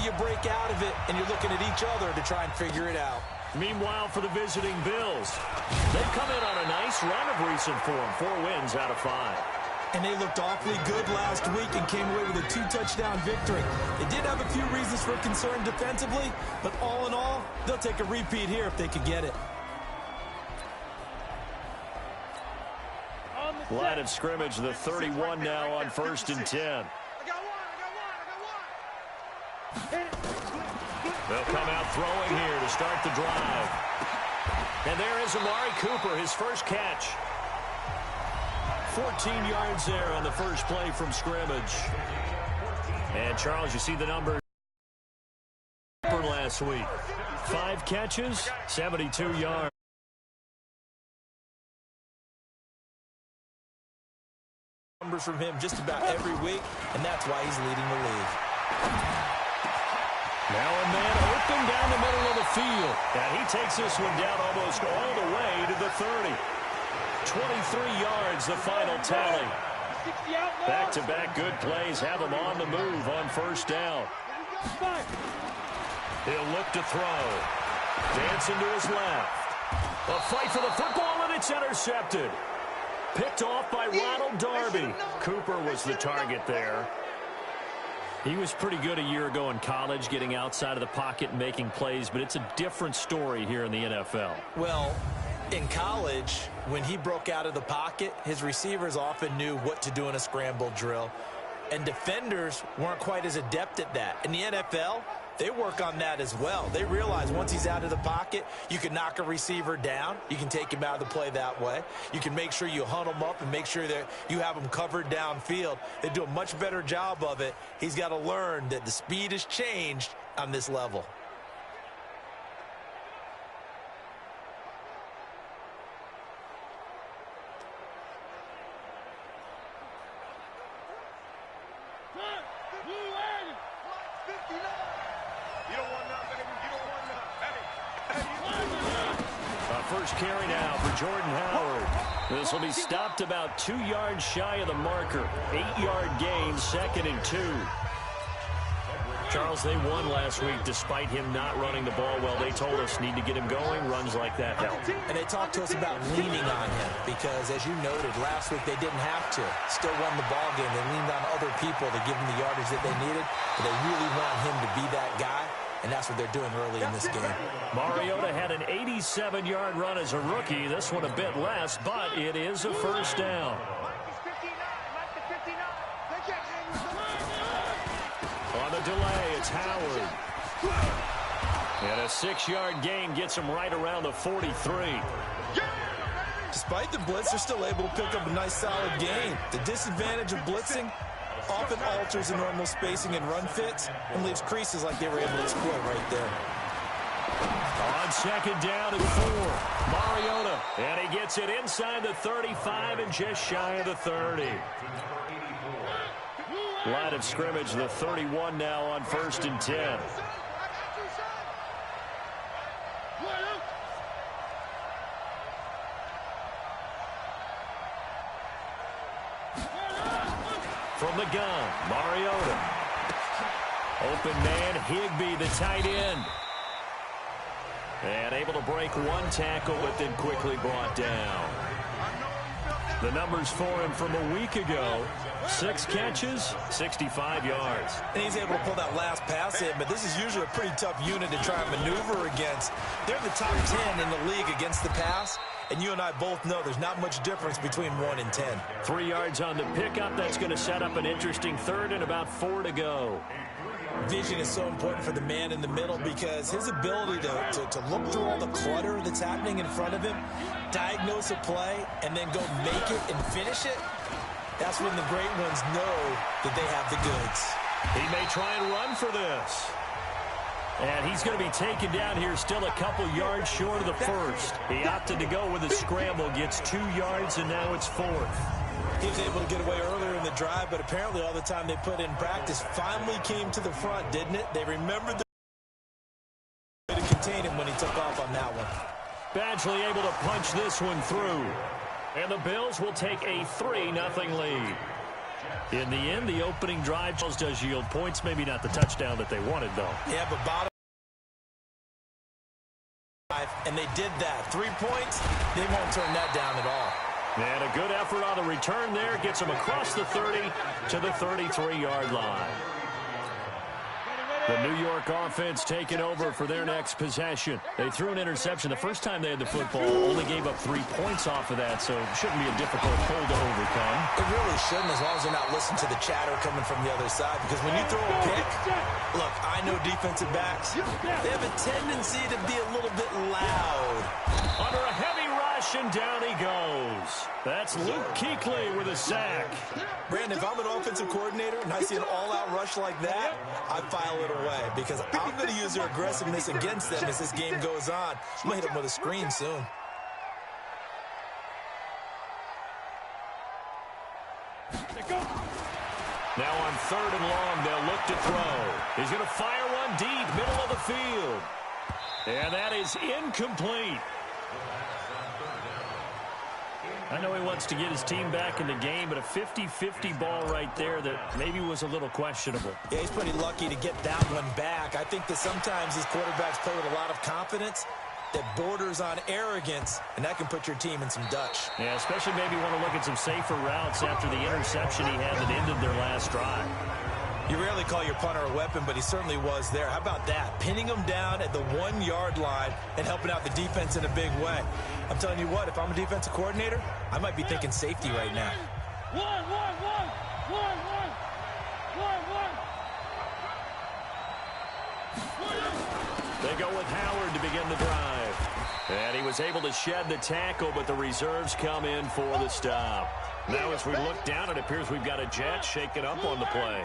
do you break out of it? And you're looking at each other to try and figure it out. Meanwhile, for the visiting Bills, they've come in on a nice run of recent form, 4 wins out of 5. And they looked awfully good last week and came away with a 2-touchdown victory. They did have a few reasons for concern defensively, but all in all, they'll take a repeat here if they could get it. Line of scrimmage, the 31 now on 1st and 10. They'll come out throwing here to start the drive. And there is Amari Cooper, his first catch. 14 yards there on the first play from scrimmage. And, Charles, you see the numbers last week. 5 catches, 72 yards. Numbers from him just about every week, and that's why he's leading the league. Now a man open down the middle of the field. And he takes this one down almost all the way to the 30. 23 yards, the final tally. Back-to-back good plays have him on the move on 1st down. He'll look to throw. Dancing to his left. A fight for the football, and it's intercepted. Picked off by Ronald Darby. Cooper was the target there. He was pretty good a year ago in college, getting outside of the pocket and making plays, but it's a different story here in the NFL. Well, in college, when he broke out of the pocket, his receivers often knew what to do in a scramble drill, and defenders weren't quite as adept at that. In the NFL, they work on that as well. They realize once he's out of the pocket, you can knock a receiver down. You can take him out of the play that way. You can make sure you hunt him up and make sure that you have him covered downfield. They do a much better job of it. He's got to learn that the speed has changed on this level. First carry now for Jordan Howard. This will be stopped about 2 yards shy of the marker. 8-yard gain, 2nd and 2. Charles, they won last week despite him not running the ball well. They told us need to get him going. Runs like that help. And they talked to us about leaning on him because, as you noted, last week they didn't have to. Still won the ball game. They leaned on other people to give them the yardage that they needed. But they really want him to be that guy. And that's what they're doing early in this game. Mariota had an 87-yard run as a rookie. This one a bit less, but it is a first down. On the delay, it's Howard. And a 6-yard gain gets him right around the 43. Despite the blitz, they're still able to pick up a nice, solid gain. The disadvantage of blitzing often alters the normal spacing and run fits and leaves creases like they were able to exploit right there. On 2nd down and 4, Mariota, and he gets it inside the 35 and just shy of the 30. Line of scrimmage, the 31 now on 1st and 10. From the gun, Mariota. Open man, Higbee, the tight end. And able to break one tackle, but then quickly brought down. The numbers for him from a week ago: 6 catches, 65 yards. And he's able to pull that last pass in, but this is usually a pretty tough unit to try and maneuver against. They're the top 10 in the league against the pass. And you and I both know there's not much difference between 1 and 10. 3 yards on the pickup. That's going to set up an interesting 3rd and about 4 to go. Vision is so important for the man in the middle because his ability to look through all the clutter that's happening in front of him, diagnose a play, and then go make it and finish it, that's when the great ones know that they have the goods. He may try and run for this. And he's going to be taken down here still a couple yards short of the 1st. He opted to go with a scramble, gets 2 yards, and now it's 4th. He was able to get away earlier in the drive, but apparently all the time they put in practice finally came to the front, didn't it? They remembered the way to contain him when he took off on that one. Badgley able to punch this one through. And the Bills will take a 3-0 lead. In the end, the opening drive does yield points. Maybe not the touchdown that they wanted, though. Yeah, but bottom five, and they did that. 3 points, they won't turn that down at all. And a good effort on the return there. Gets them across the 30 to the 33-yard line. The New York offense taking over for their next possession. They threw an interception the first time they had the football, only gave up 3 points off of that, so it shouldn't be a difficult hole to overcome. It really shouldn't, as long as they're not listening to the chatter coming from the other side, because when you throw a pick, look, I know defensive backs, they have a tendency to be a little bit loud. Under a heavy rush, and down he goes. That's Luke Kuechly with a sack. Brandon, if I'm an offensive coordinator and I see an all-out rush like that, I file it away because I'm going to use their aggressiveness against them as this game goes on. I'm going to hit them with a screen soon. Now on 3rd and long, they'll look to throw. He's going to fire one deep, middle of the field. And that is incomplete. I know he wants to get his team back in the game, but a 50-50 ball right there that maybe was a little questionable. Yeah, he's pretty lucky to get that one back. I think that sometimes these quarterbacks play with a lot of confidence that borders on arrogance, and that can put your team in some Dutch. Yeah, especially maybe want to look at some safer routes after the interception he had that ended their last drive. You rarely call your punter a weapon, but he certainly was there. How about that? Pinning him down at the 1-yard line and helping out the defense in a big way. I'm telling you what, if I'm a defensive coordinator, I might be thinking safety right now. They go with Howard to begin the drive. And he was able to shed the tackle, but the reserves come in for the stop. Now as we look down, it appears we've got a Jet shaken up on the play.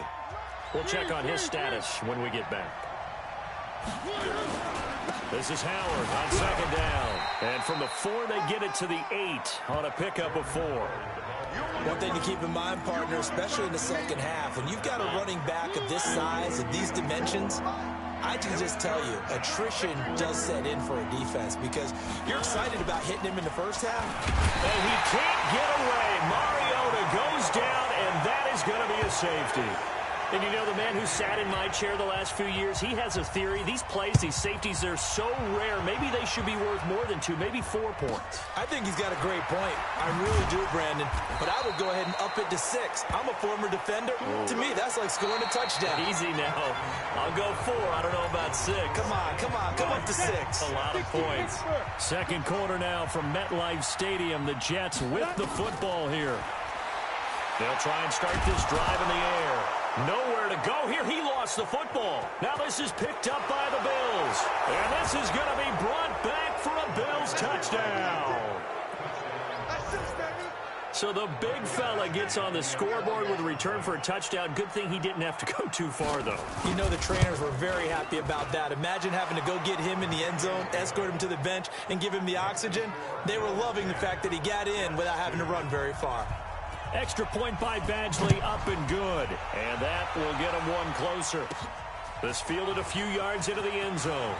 We'll check on his status when we get back. This is Howard on 2nd down. And from the 4, they get it to the 8 on a pickup of 4. One thing to keep in mind, partner, especially in the second half, when you've got a running back of this size, of these dimensions, I can just tell you, attrition does set in for a defense because you're excited about hitting him in the first half. And he can't get away. Mariota goes down, and that is going to be a safety. And you know, the man who sat in my chair the last few years, he has a theory. These plays, these safeties, they're so rare. Maybe they should be worth more than 2, maybe 4 points. I think he's got a great point. I really do, Brandon. But I would go ahead and up it to 6. I'm a former defender. To me, that's like scoring a touchdown. Easy now. I'll go 4. I don't know about 6. Come up to 6. A lot of points. Second quarter now from MetLife Stadium. The Jets with the football here. They'll try and start this drive in the air. Nowhere to go here. He lost the football. Now this is picked up by the Bills. And this is going to be brought back for a Bills touchdown. So the big fella gets on the scoreboard with a return for a touchdown. Good thing he didn't have to go too far, though. You know the trainers were very happy about that. Imagine having to go get him in the end zone, escort him to the bench, and give him the oxygen. They were loving the fact that he got in without having to run very far. Extra point by Badgley, up and good. And that will get him one closer. This fielded a few yards into the end zone.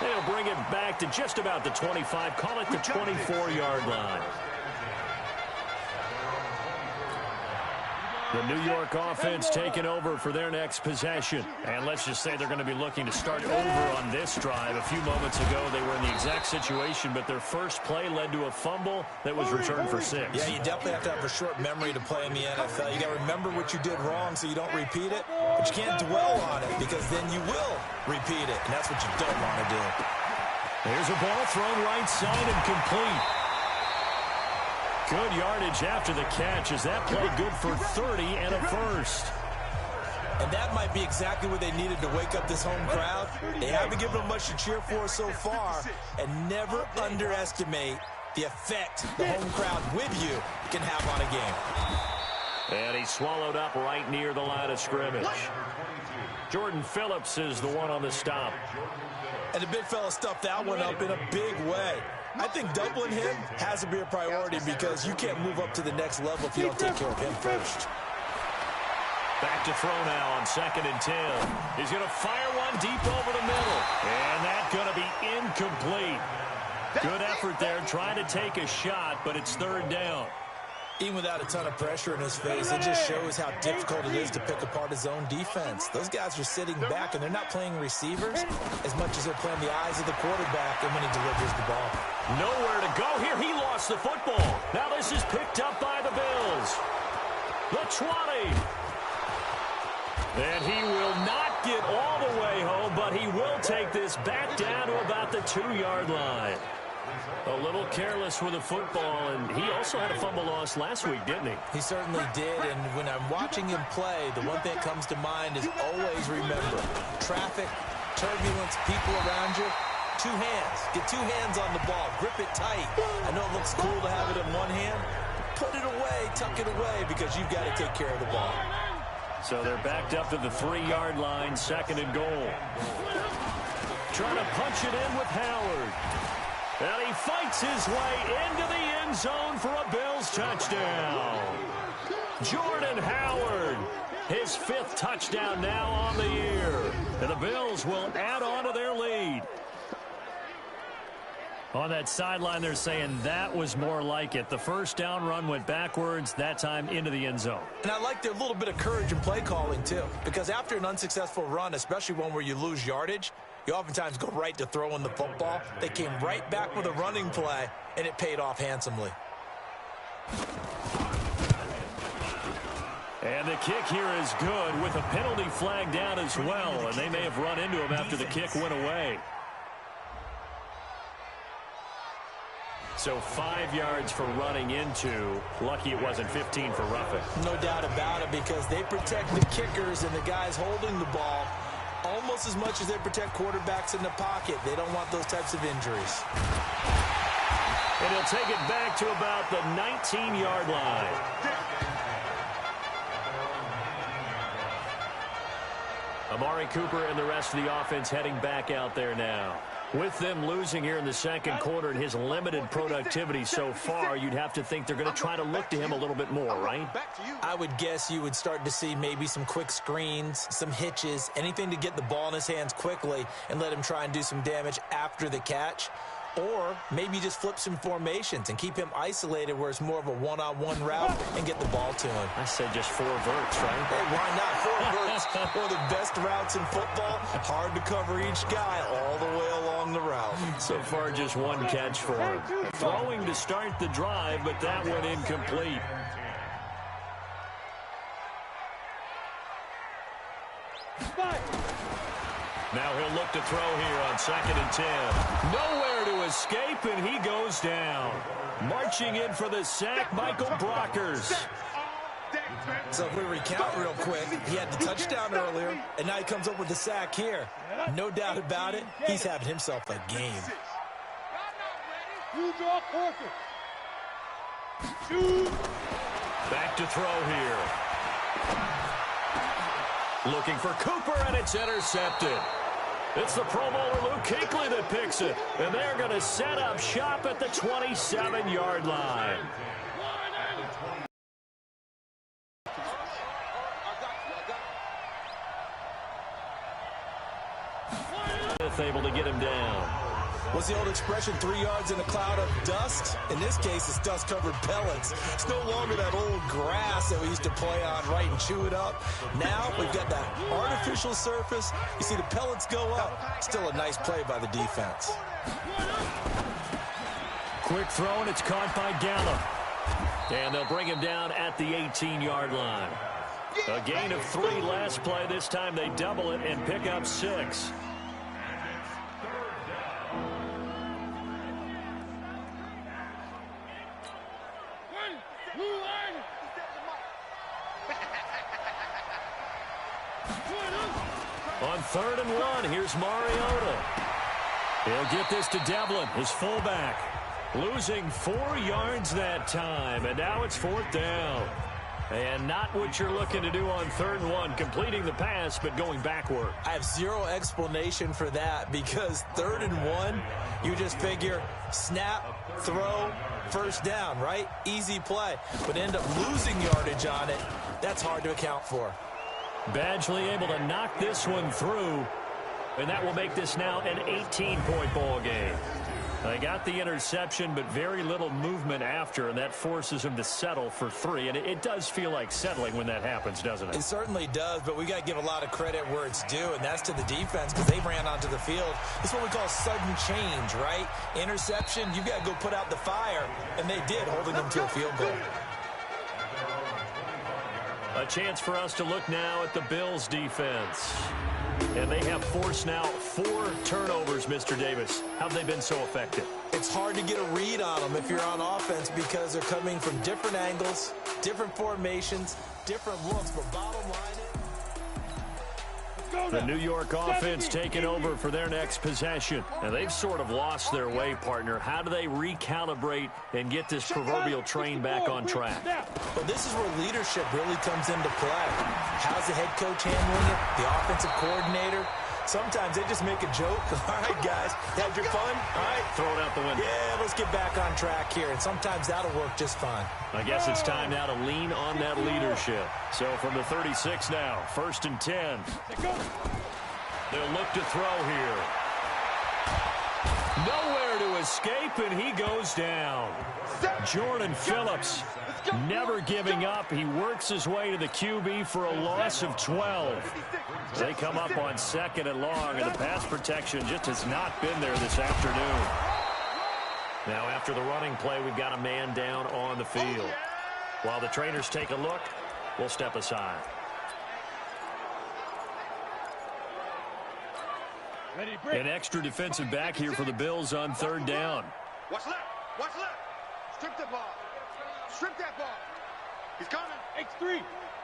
They'll bring it back to just about the 25. Call it the 24-yard line. The New York offense taking over for their next possession. And let's just say they're going to be looking to start over on this drive. A few moments ago, they were in the exact situation, but their first play led to a fumble that was returned for 6. Yeah, you definitely have to have a short memory to play in the NFL. You got to remember what you did wrong so you don't repeat it, but you can't dwell on it because then you will repeat it, and that's what you don't want to do. There's a ball thrown right side and complete. Good yardage after the catch. Is that play good for 30 and a first? And that might be exactly what they needed to wake up this home crowd. They haven't given them much to cheer for so far, and never underestimate the effect the home crowd with you can have on a game. And he's swallowed up right near the line of scrimmage. Jordan Phillips is the one on the stop. And the big fella stuffed that one up in a big way. I think doubling him has to be a priority because you can't move up to the next level if you don't take care of him first. Back to throw now on 2nd and 10. He's going to fire one deep over the middle. And that's going to be incomplete. Good effort there trying to take a shot, but it's 3rd down. Even without a ton of pressure in his face, it just shows how difficult it is to pick apart his own defense. Those guys are sitting back, and they're not playing receivers as much as they're playing the eyes of the quarterback and when he delivers the ball. Nowhere to go here. He lost the football. Now this is picked up by the Bills. The 20. And he will not get all the way home, but he will take this back down to about the 2-yard line. A little careless with the football, and he also had a fumble loss last week, didn't he? He certainly did, and when I'm watching him play, the one thing that comes to mind is always remember, traffic, turbulence, people around you, 2 hands. Get 2 hands on the ball. Grip it tight. I know it looks cool to have it in one hand. Put it away, tuck it away, because you've got to take care of the ball. So they're backed up to the 3-yard line, 2nd and goal. Trying to punch it in with Howard. And he fights his way into the end zone for a Bills touchdown. Jordan Howard, his 5th touchdown now on the year. And the Bills will add on to their lead. On that sideline, they're saying that was more like it. The first down run went backwards, that time into the end zone. And I like their little bit of courage in play calling, too. Because after an unsuccessful run, especially one where you lose yardage, you oftentimes go right to throwing the football. They came right back with a running play, and it paid off handsomely. And the kick here is good with a penalty flag down as well. And they may have run into him after the kick went away. So 5 yards for running into. Lucky it wasn't 15 for roughing. No doubt about it, because they protect the kickers and the guys holding the ball almost as much as they protect quarterbacks in the pocket. They don't want those types of injuries. And he'll take it back to about the 19-yard line. Amari Cooper and the rest of the offense heading back out there now. With them losing here in the 2nd quarter and his limited productivity so far, you'd have to think they're going to try to look to him a little bit more, right? I would guess you would start to see maybe some quick screens, some hitches, anything to get the ball in his hands quickly and let him try and do some damage after the catch. Or maybe just flip some formations and keep him isolated where it's more of a one-on-one route and get the ball to him. I said just 4 verts, right? Hey, why not? 4 verts, one of the best routes in football. Hard to cover each guy all the way along the route. So far, just 1 catch for him. Throwing to start the drive, but that went incomplete. Now he'll look to throw here on 2nd and 10. Nowhere to escape, and he goes down. Marching in for the sack, Michael Brockers. So if we recount real quick, he had the touchdown earlier, and now he comes up with the sack here. No doubt about it, he's having himself a game. Back to throw here. Looking for Cooper, and it's intercepted. It's the Pro Bowler Luke Kuechly that picks it. And they're going to set up shop at the 27-yard line. Able to get him down. What's the old expression, 3 yards in a cloud of dust? In this case, it's dust-covered pellets. It's no longer that old grass that we used to play on, right, and chew it up. Now we've got that artificial surface. You see the pellets go up. Still a nice play by the defense. Quick throw, and it's caught by Gallup. And they'll bring him down at the 18-yard line. A gain of 3 last play. This time they double it and pick up 6. On 3rd and 1, here's Mariota. He'll get this to Devlin, his fullback. Losing 4 yards that time, and now it's 4th down. And not what you're looking to do on 3rd and 1, completing the pass, but going backward. I have zero explanation for that, because 3rd and 1, you just figure snap, throw, first down, right? Easy play. But end up losing yardage on it. That's hard to account for. Badgley able to knock this one through, and that will make this now an 18-point ball game. They got the interception, but very little movement after, and that forces him to settle for 3. And it does feel like settling when that happens, doesn't it? It certainly does, but we got to give a lot of credit where it's due, and that's to the defense because they ran onto the field. It's what we call sudden change, right? Interception, you got to go put out the fire, and they did, holding them to a field goal. A chance for us to look now at the Bills' defense. And they have forced now 4 turnovers, Mr. Davis. How have they been so effective? It's hard to get a read on them if you're on offense because they're coming from different angles, different formations, different looks. But bottom line is, the New York offense taking over for their next possession. And they've sort of lost their way, partner. How do they recalibrate and get this proverbial train back on track? Well, this is where leadership really comes into play. How's the head coach handling it? The offensive coordinator? Sometimes they just make a joke. All right, guys, had your fun? All right. Throw it out the window. Yeah, let's get back on track here. And sometimes that'll work just fine. I guess it's time now to lean on that leadership. So from the 36 now, 1st and 10. They'll look to throw here. Nowhere to escape, and he goes down. Jordan Phillips never giving up. He works his way to the QB for a loss of 12. They come up on 2nd and long, and the pass protection just has not been there this afternoon. Now after the running play, we've got a man down on the field. While the trainers take a look, we'll step aside. An extra defensive back here for the Bills on 3rd down. Watch left. Watch left. Strip that ball. Strip that ball. He's coming. X3.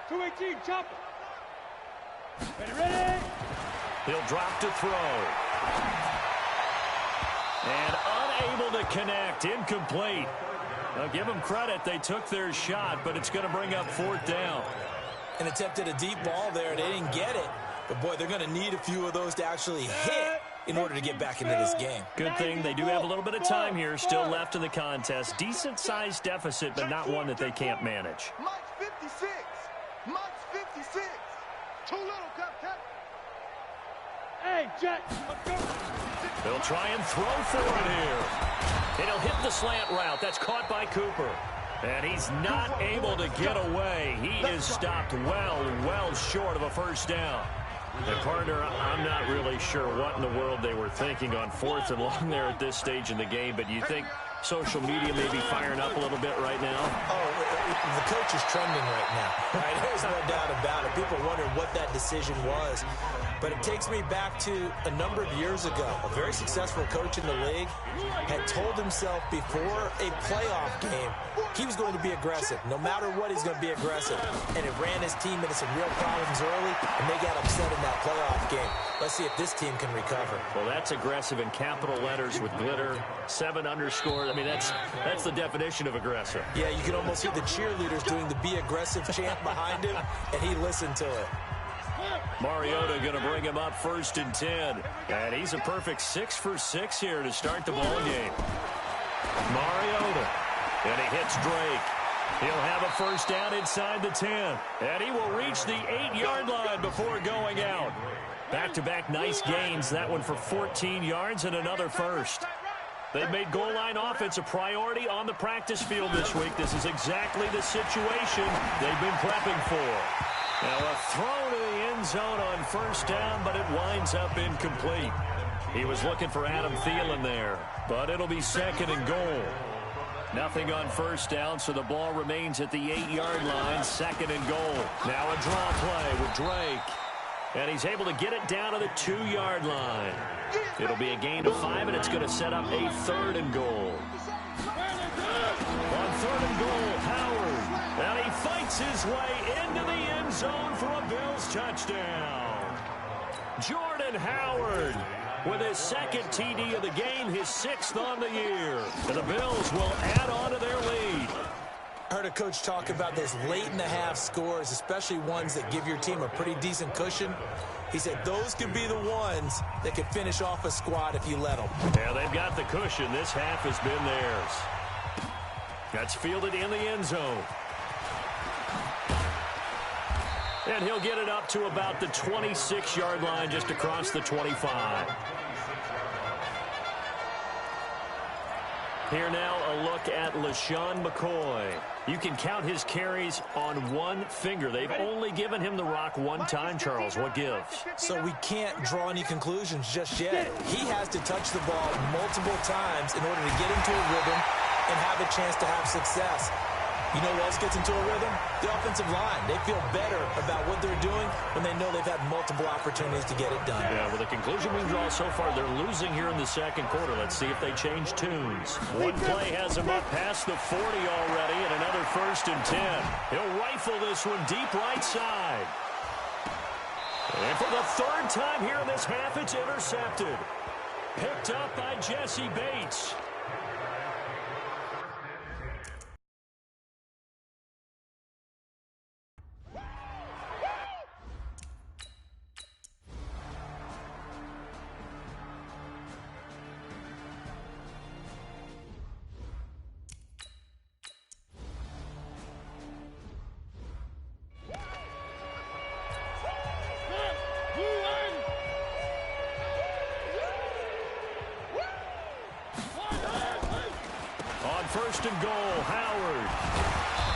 218. Chopper. Ready. He'll drop to throw. And unable to connect. Incomplete. Now give them credit. They took their shot, but it's going to bring up 4th down. And attempted a deep ball there. They didn't get it. But, boy, they're going to need a few of those to actually hit in order to get back into this game. Good thing they do have a little bit of time here still left in the contest. Decent-sized deficit, but not one that they can't manage. Much 56. Much 56. Too little, Cut. Hey, Jet. Let's go. They'll try and throw for it here. And he'll hit the slant route. That's caught by Cooper. And he's not able to get away. He is stopped well short of a 1st down. And partner, I'm not really sure what in the world they were thinking on 4th and long there at this stage in the game, but you think social media may be firing up a little bit right now? Oh, the coach is trending right now. Right? There's no doubt about it. People wonder what that decision was. But it takes me back to a number of years ago. A very successful coach in the league had told himself before a playoff game he was going to be aggressive. No matter what, he's going to be aggressive. And it ran his team into some real problems early, and they got upset in that playoff game. Let's see if this team can recover. Well, that's aggressive in capital letters with glitter, 7 underscore. I mean, that's the definition of aggressive. Yeah, you can almost hear the cheerleaders doing the be aggressive chant behind him, and he listened to it. Mariota going to bring him up 1st and 10. And he's a perfect 6 for 6 here to start the ball game. Mariota. And he hits Drake. He'll have a 1st down inside the 10. And he will reach the 8-yard line before going out. Back-to-back nice gains. That one for 14 yards and another 1st. They've made goal line offense a priority on the practice field this week. This is exactly the situation they've been prepping for. Now a throw to the end zone on 1st down, but it winds up incomplete. He was looking for Adam Thielen there, but it'll be 2nd and goal. Nothing on 1st down, so the ball remains at the 8-yard line, 2nd and goal. Now a draw play with Drake. And he's able to get it down to the 2-yard line. It'll be a gain of 5, and it's going to set up a 3rd and goal. On 3rd and goal, Howard. And he fights his way into the end zone for a Bills touchdown. Jordan Howard with his 2nd TD of the game, his 6th on the year. And the Bills will add on to their lead. I heard a coach talk about those late-in-the-half scores, especially ones that give your team a pretty decent cushion. He said those could be the ones that could finish off a squad if you let them. Yeah, they've got the cushion. This half has been theirs. That's fielded in the end zone. And he'll get it up to about the 26-yard line, just across the 25. Here now, a look at LaShawn McCoy. You can count his carries on one finger. They've only given him the rock one time, Charles. What gives? So we can't draw any conclusions just yet. He has to touch the ball multiple times in order to get into a rhythm and have a chance to have success. You know what else gets into a rhythm? The offensive line. They feel better about what they're doing when they know they've had multiple opportunities to get it done. Yeah, well, the conclusion we draw so far, they're losing here in the second quarter. Let's see if they change tunes. One play has him up past the 40 already, and another 1st and 10. He'll rifle this one deep right side. And for the 3rd time here in this half, it's intercepted. Picked up by Jesse Bates. First and goal, Howard.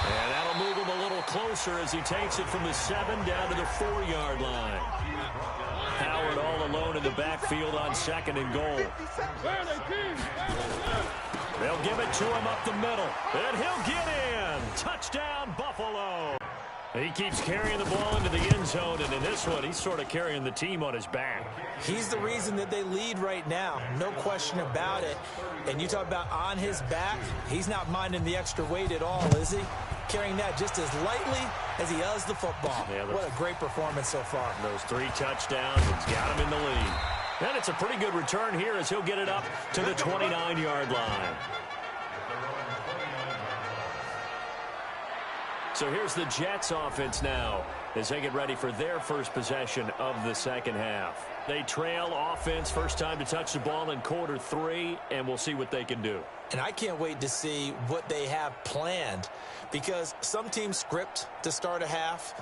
And that'll move him a little closer as he takes it from the 7 down to the 4-yard line. Howard all alone in the backfield on 2nd and goal. They'll give it to him up the middle. And he'll get in. Touchdown, Buffalo. He keeps carrying the ball into the end zone, and in this one, he's sort of carrying the team on his back. He's the reason that they lead right now. No question about it. And you talk about on his back, he's not minding the extra weight at all, is he? Carrying that just as lightly as he does the football. Yeah, what a great performance so far. Those 3 touchdowns, it's got him in the lead. And it's a pretty good return here as he'll get it up to the 29-yard line. So here's the Jets offense now as they get ready for their first possession of the second half. They trail offense, first time to touch the ball in quarter 3, and we'll see what they can do. And I can't wait to see what they have planned, because some teams script to start a half.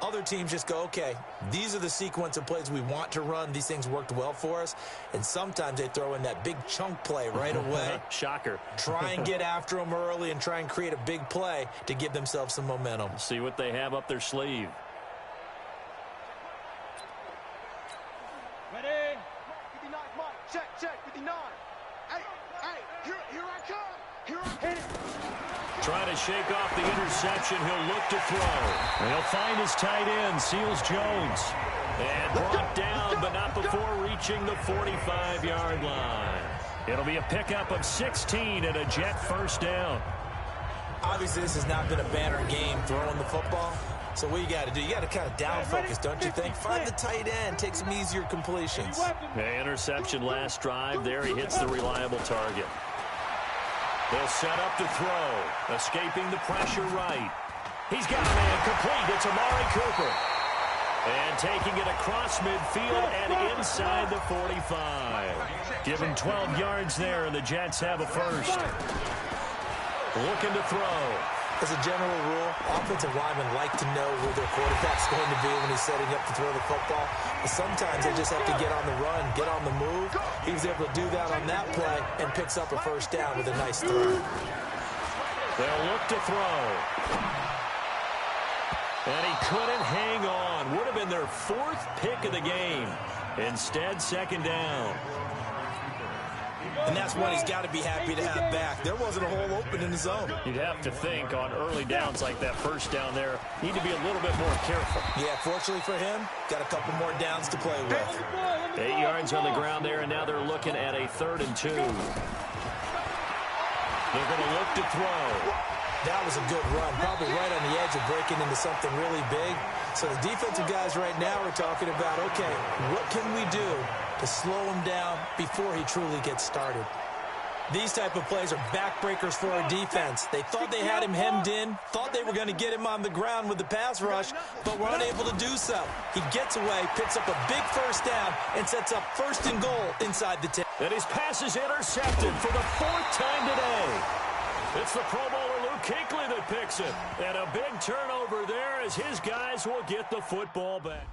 Other teams just go, okay, these are the sequence of plays we want to run. These things worked well for us. And sometimes they throw in that big chunk play right away. Shocker. Try and get after them early and try and create a big play to give themselves some momentum. See what they have up their sleeve. Ready? 59, come on. Check, 59. Hey, here I come. Here I come. Trying to shake off the interception. He'll look to throw. And he'll find his tight end, Seals Jones. And brought down, but not before reaching the 45-yard line. It'll be a pickup of 16 and a Jet first down. Obviously, this has not been a banner game throwing the football. So what you got to do, you got to kind of down focus, don't you think? Find the tight end, take some easier completions. Interception last drive. There he hits the reliable target. They'll set up to throw. Escaping the pressure right. He's got a man complete. It's Amari Cooper. And taking it across midfield and inside the 45. Given 12 yards there, and the Jets have a first. Looking to throw. As a general rule, offensive linemen like to know where their quarterback's going to be when he's setting up to throw the football. But sometimes they just have to get on the run, get on the move. He was able to do that on that play and picks up a first down with a nice throw. They'll look to throw. And he couldn't hang on. Would have been their 4th pick of the game. Instead, second down. And that's one he's got to be happy to have back. There wasn't a hole open in the zone. You'd have to think on early downs like that first down there, need to be a little bit more careful. Yeah, fortunately for him, got a couple more downs to play with. 8 yards on the ground there, and now they're looking at a 3rd and 2. They're going to look to throw. That was a good run, probably right on the edge of breaking into something really big. So the defensive guys right now are talking about, okay, what can we do to slow him down before he truly gets started? These type of plays are backbreakers for our defense. They thought they had him hemmed in, thought they were going to get him on the ground with the pass rush, but were unable to do so. He gets away, picks up a big first down, and sets up 1st and goal inside the 10. And his pass is intercepted for the 4th time today. It's the Pro Bowler Luke Kuechly that picks it. And a big turnover there as his guys will get the football back.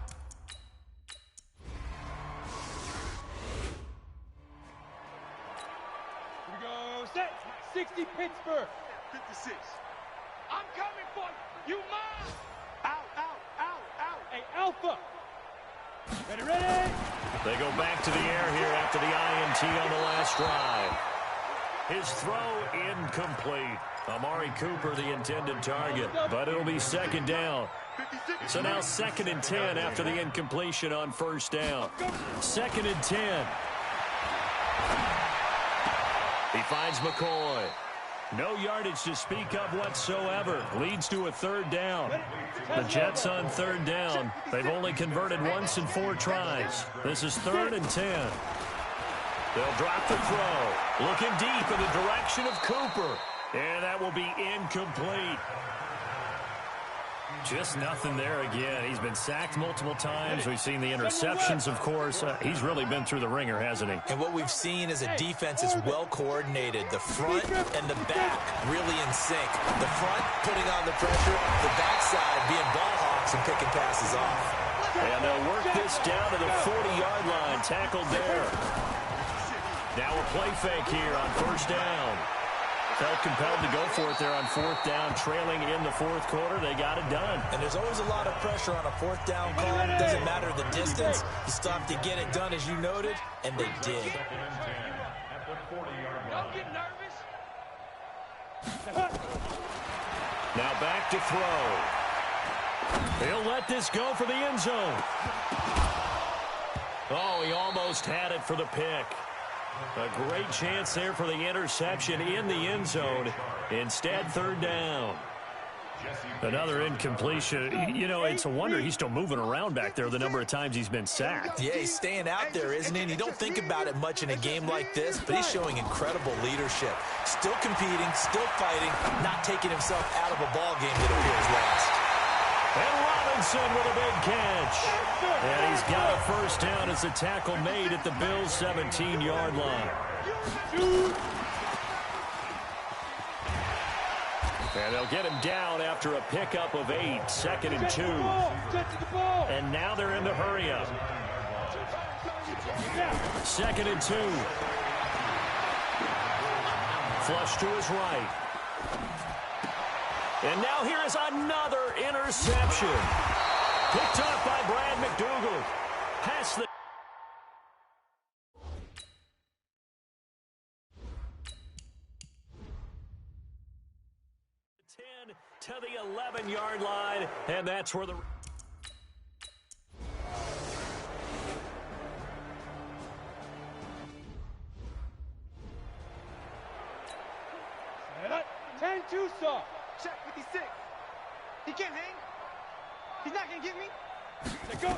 Here we go. Set. 60 Pittsburgh. 56. I'm coming for you. You mine. Out, out, out, out. Hey, Alpha. Ready, ready. They go back to the air here after the INT on the last drive. His throw incomplete. Amari Cooper, the intended target, but it'll be second down. So now 2nd and 10 after the incompletion on first down. 2nd and 10. He finds McCoy. No yardage to speak of whatsoever. Leads to a 3rd down. The Jets on 3rd down. They've only converted once in 4 tries. This is 3rd and 10. They'll drop the throw. Looking deep in the direction of Cooper. And that will be incomplete. Just nothing there again. He's been sacked multiple times. We've seen the interceptions, of course. He's really been through the ringer, hasn't he? And what we've seen is a defense is well coordinated. The front and the back really in sync. The front putting on the pressure, the backside being ball hawks and picking passes off. And they'll work this down to the 40-yard line. Tackled there. Now a play fake here on first down. Felt compelled to go for it there on 4th down, trailing in the 4th quarter. They got it done. And there's always a lot of pressure on a 4th down call. It doesn't matter the distance. You stop to get it done, as you noted, and they did. Don't get nervous. Now back to throw. He'll let this go for the end zone. Oh, he almost had it for the pick. A great chance there for the interception in the end zone. Instead, 3rd down. Another incompletion. You know, it's a wonder he's still moving around back there the number of times he's been sacked. Yeah, he's staying out there, isn't he? And you don't think about it much in a game like this, but he's showing incredible leadership. Still competing, still fighting, not taking himself out of a ball game that appears lost. And Robinson with a big catch. And he's got a first down as the tackle made at the Bills' 17-yard line. And they'll get him down after a pickup of 8, 2nd and 2. And now they're in the hurry-up. 2nd and 2. Flush to his right. And now here is another interception. Picked up by Brad McDougal. Past the 10 to the 11-yard line, and that's where the 10-2 saw. Check 56. He can't hang. He's not going to get me. Let go.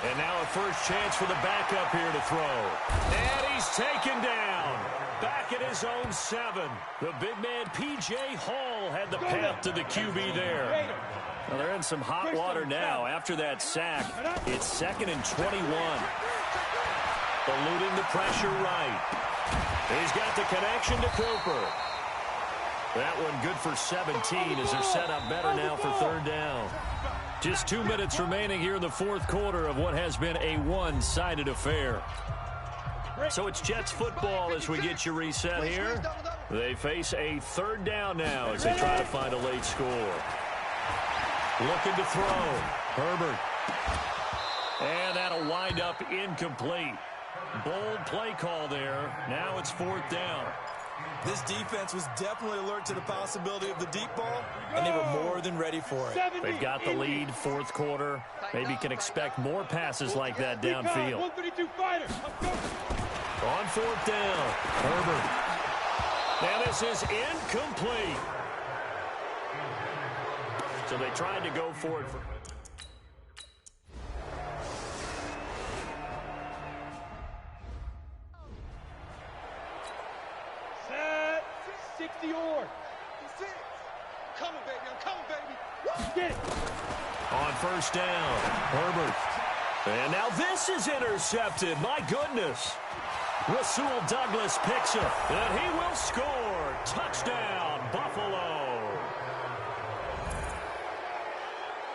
And now a first chance for the backup here to throw. And he's taken down. Back at his own 7. The big man, P.J. Hall, had the path to the QB there. Well, they're in some hot water now after that sack. It's 2nd and 21. Eluding the pressure right. He's got the connection to Cooper. That one good for 17 as they're set up better now for 3rd down. Just 2 minutes remaining here in the 4th quarter of what has been a one-sided affair. So it's Jets football as we get you reset here. They face a 3rd down now as they try to find a late score. Looking to throw. Herbert. And that'll wind up incomplete. Bold play call there. Now it's 4th down. This defense was definitely alert to the possibility of the deep ball, and they were more than ready for it. They've got the lead, 4th quarter. Maybe can expect more passes like that downfield. 132 fighter. On 4th down, Herbert. Now this is incomplete. So they tried to go for it. Set. 60 or. Coming, baby. I'm coming, baby. Get it. On 1st down, Herbert. And now this is intercepted. My goodness. Rasul Douglas picks it, and he will score. Touchdown, Buffalo.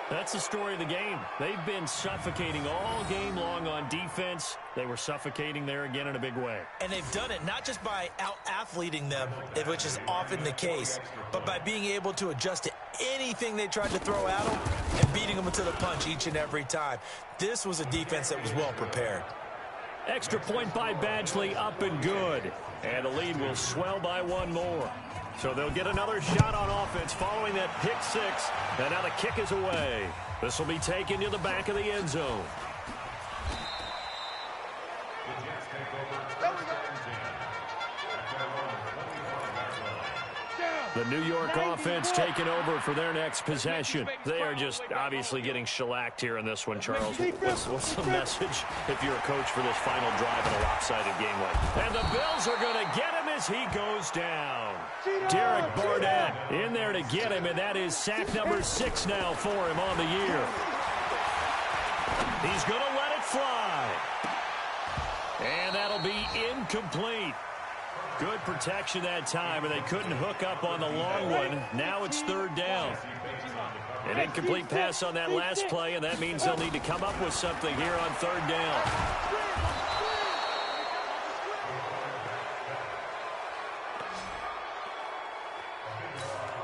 That's the story of the game. They've been suffocating all game long on defense. They were suffocating there again in a big way. And they've done it not just by out-athleting them, which is often the case, but by being able to adjust to anything they tried to throw at them and beating them to the punch each and every time. This was a defense that was well prepared. Extra point by Badgley, up and good. And the lead will swell by one more. So they'll get another shot on offense following that pick six. And now the kick is away. This will be taken to the back of the end zone. The New York offense taking over for their next possession. They are just obviously getting shellacked here in this one, Charles. What's the message if you're a coach for this final drive in a lopsided game like that? And the Bills are going to get him as he goes down. Derek Barnett in there to get him, and that is sack number 6 now for him on the year. He's going to let it fly. And that'll be incomplete. Good protection that time, and they couldn't hook up on the long one. Now it's third down. An incomplete pass on that last play, and that means they'll need to come up with something here on third down.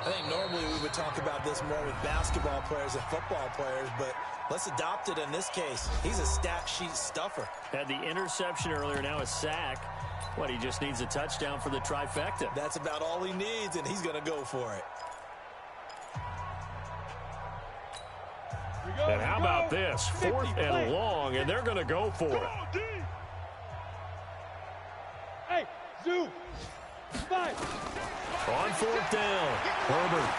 I think normally we would talk about this more with basketball players and football players, but let's adopt it in this case. He's a stat sheet stuffer. Had the interception earlier, now a sack. What, he just needs a touchdown for the trifecta. That's about all he needs, and he's going to go for it. And how about this? 4th and long, and they're going to go for it. Hey, Zoo. 5. On 4th down, Herbert.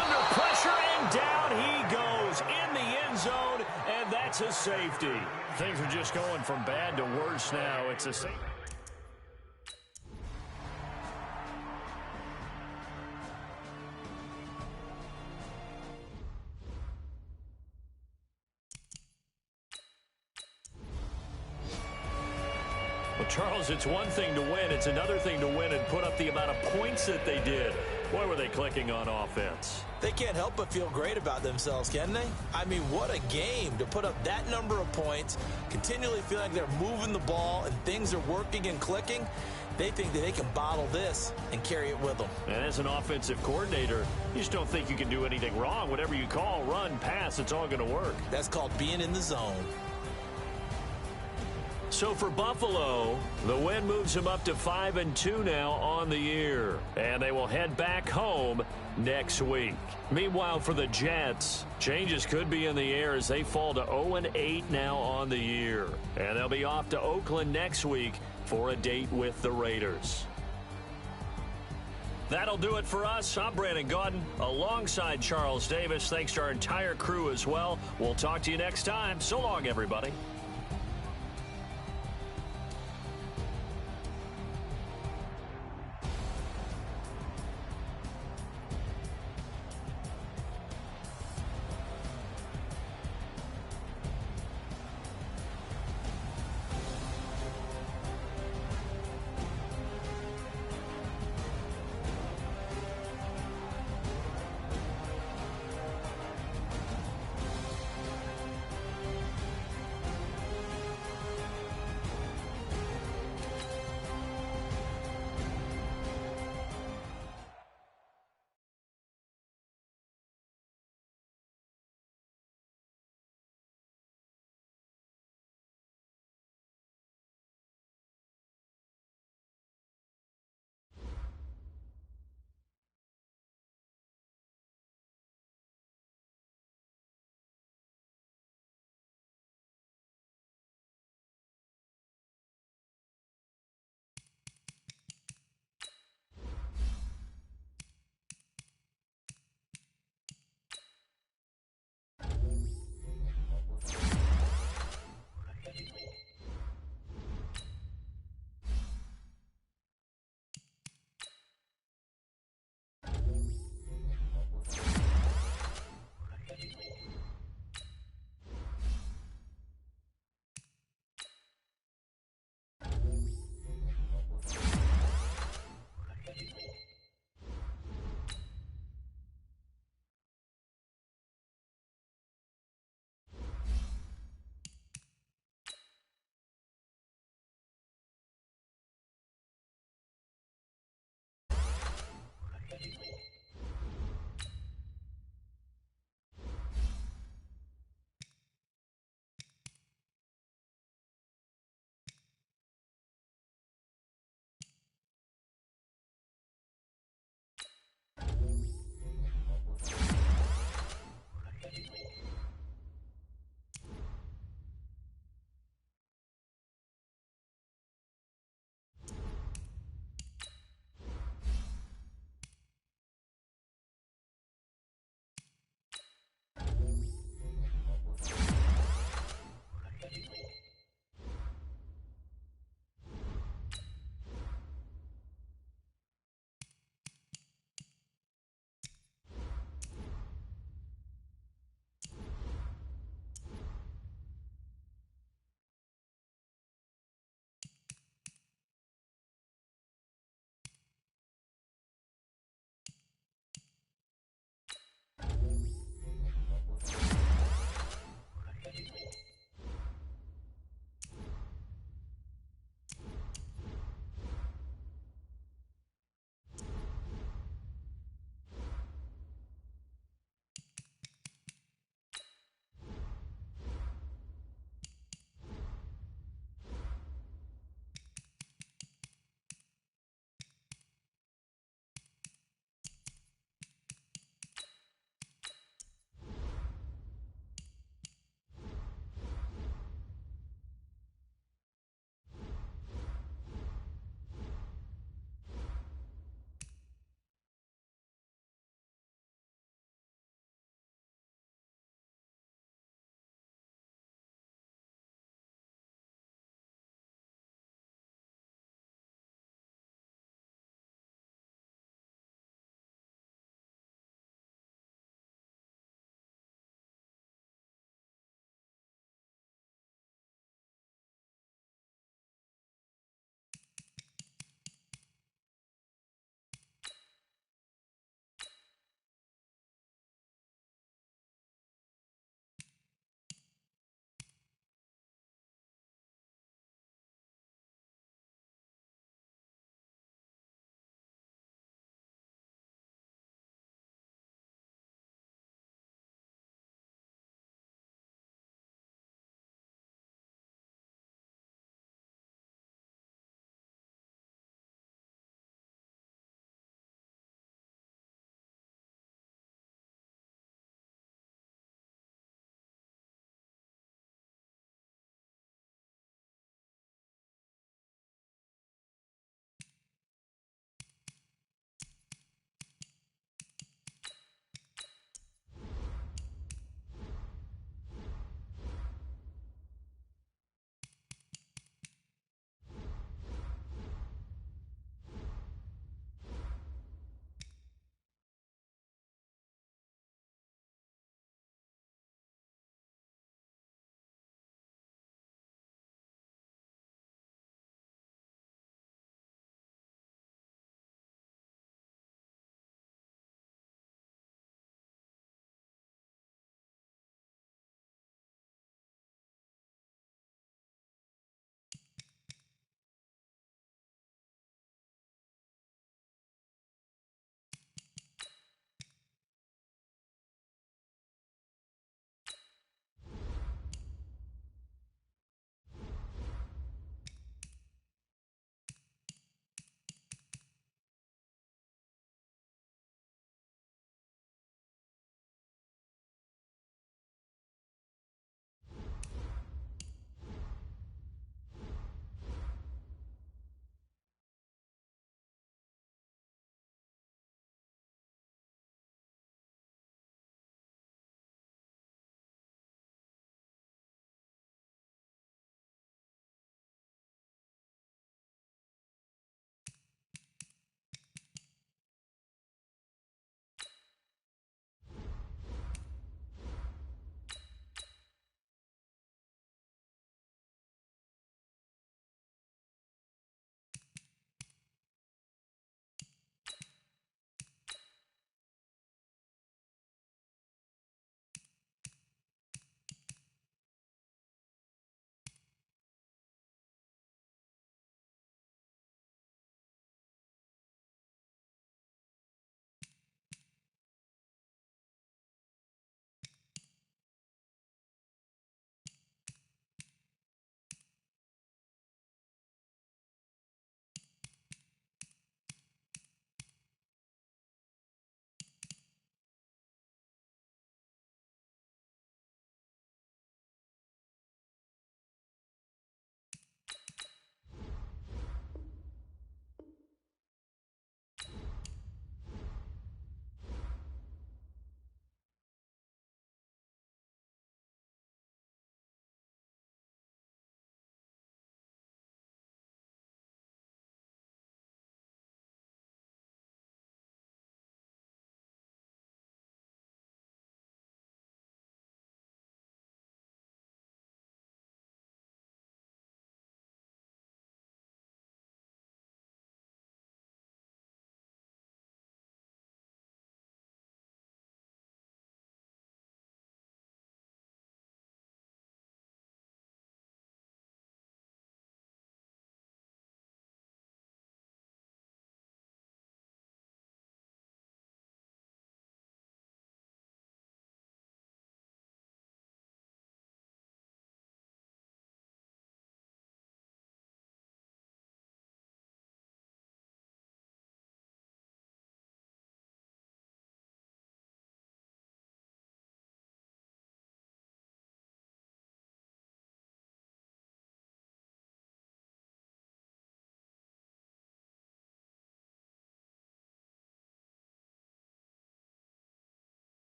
Under pressure, and down he goes in the end zone, and that's a safety. Things are just going from bad to worse now. It's a safety. Well, Charles, it's one thing to win. It's another thing to win and put up the amount of points that they did. Boy, were they clicking on offense. They can't help but feel great about themselves, can they? I mean, what a game to put up that number of points, continually feel like they're moving the ball and things are working and clicking. They think that they can bottle this and carry it with them. And as an offensive coordinator, you just don't think you can do anything wrong. Whatever you call, run, pass, it's all going to work. That's called being in the zone. So for Buffalo, the win moves them up to 5-2 now on the year. And they will head back home next week. Meanwhile, for the Jets, changes could be in the air as they fall to 0-8 now on the year. And they'll be off to Oakland next week for a date with the Raiders. That'll do it for us. I'm Brandon Gaudin alongside Charles Davis. Thanks to our entire crew as well. We'll talk to you next time. So long, everybody.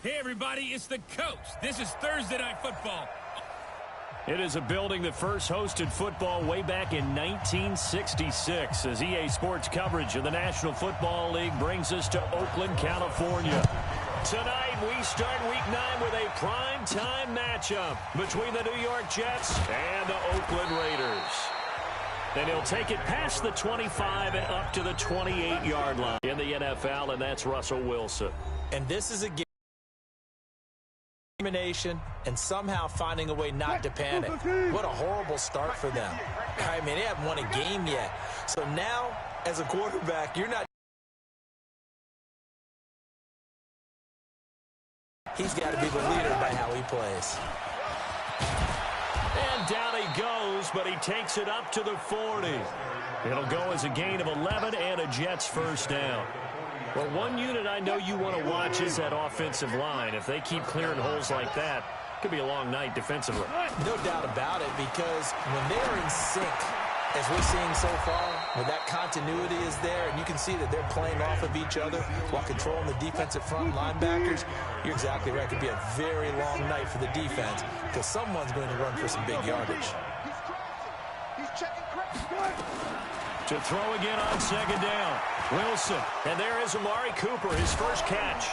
Hey, everybody, it's the coach. This is Thursday Night Football. It is a building that first hosted football way back in 1966 as EA Sports coverage of the National Football League brings us to Oakland, California. Tonight, we start Week 9 with a prime-time matchup between the New York Jets and the Oakland Raiders. And he'll take it past the 25 and up to the 28-yard line in the NFL, and that's Russell Wilson. And this is a game. And somehow finding a way not to panic. What a horrible start for them. I mean, they haven't won a game yet. So now, as a quarterback, you're not. He's got to be the leader by how he plays. And down he goes, but he takes it up to the 40. It'll go as a gain of 11 and a Jets first down. Well, one unit I know you want to watch is that offensive line. If they keep clearing holes like that, it could be a long night defensively. No doubt about it, because when they're in sync, as we're seeing so far, where that continuity is there, and you can see that they're playing off of each other while controlling the defensive front linebackers, you're exactly right. It could be a very long night for the defense because someone's going to run for some big yardage. He's checking crack. To throw again on second down. Wilson. And there is Amari Cooper, his first catch.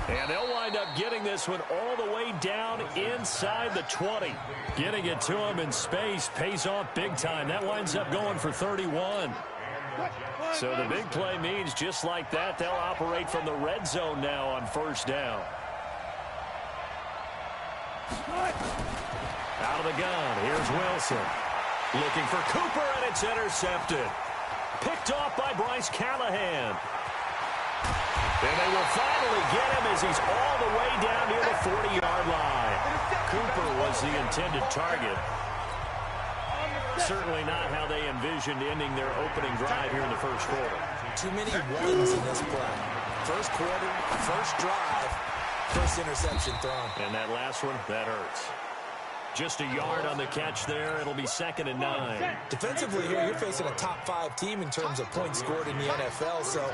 And they'll wind up getting this one all the way down inside the 20. Getting it to him in space pays off big time. That winds up going for 31. So the big play means just like that, they'll operate from the red zone now on first down. Out of the gun, here's Wilson. Looking for Cooper, and it's intercepted. Picked off by Bryce Callahan. And they will finally get him as he's all the way down near the 40-yard line. Cooper was the intended target. Certainly not how they envisioned ending their opening drive here in the first quarter. Too many ones in this play. First quarter, first drive, first interception thrown. And that last one, that hurts. Just a yard on the catch there. It'll be 2nd and 9. Defensively here, you're facing a top-5 team in terms of points scored in the NFL. So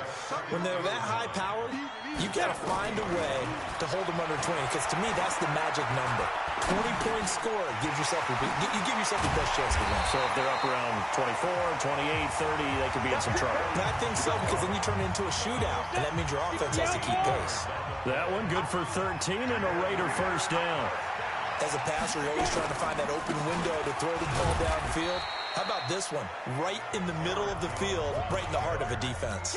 when they're that high-powered, you got to find a way to hold them under 20. Because to me, that's the magic number. 20 points scored gives yourself you give yourself the best chance to win. So if they're up around 24, 28, 30, they could be in some trouble. And I think so, because then you turn it into a shootout, and that means your offense has to keep pace. That one good for 13 and a Raider first down. As a passer, you're always trying to find that open window to throw the ball downfield. How about this one? Right in the middle of the field, right in the heart of a defense.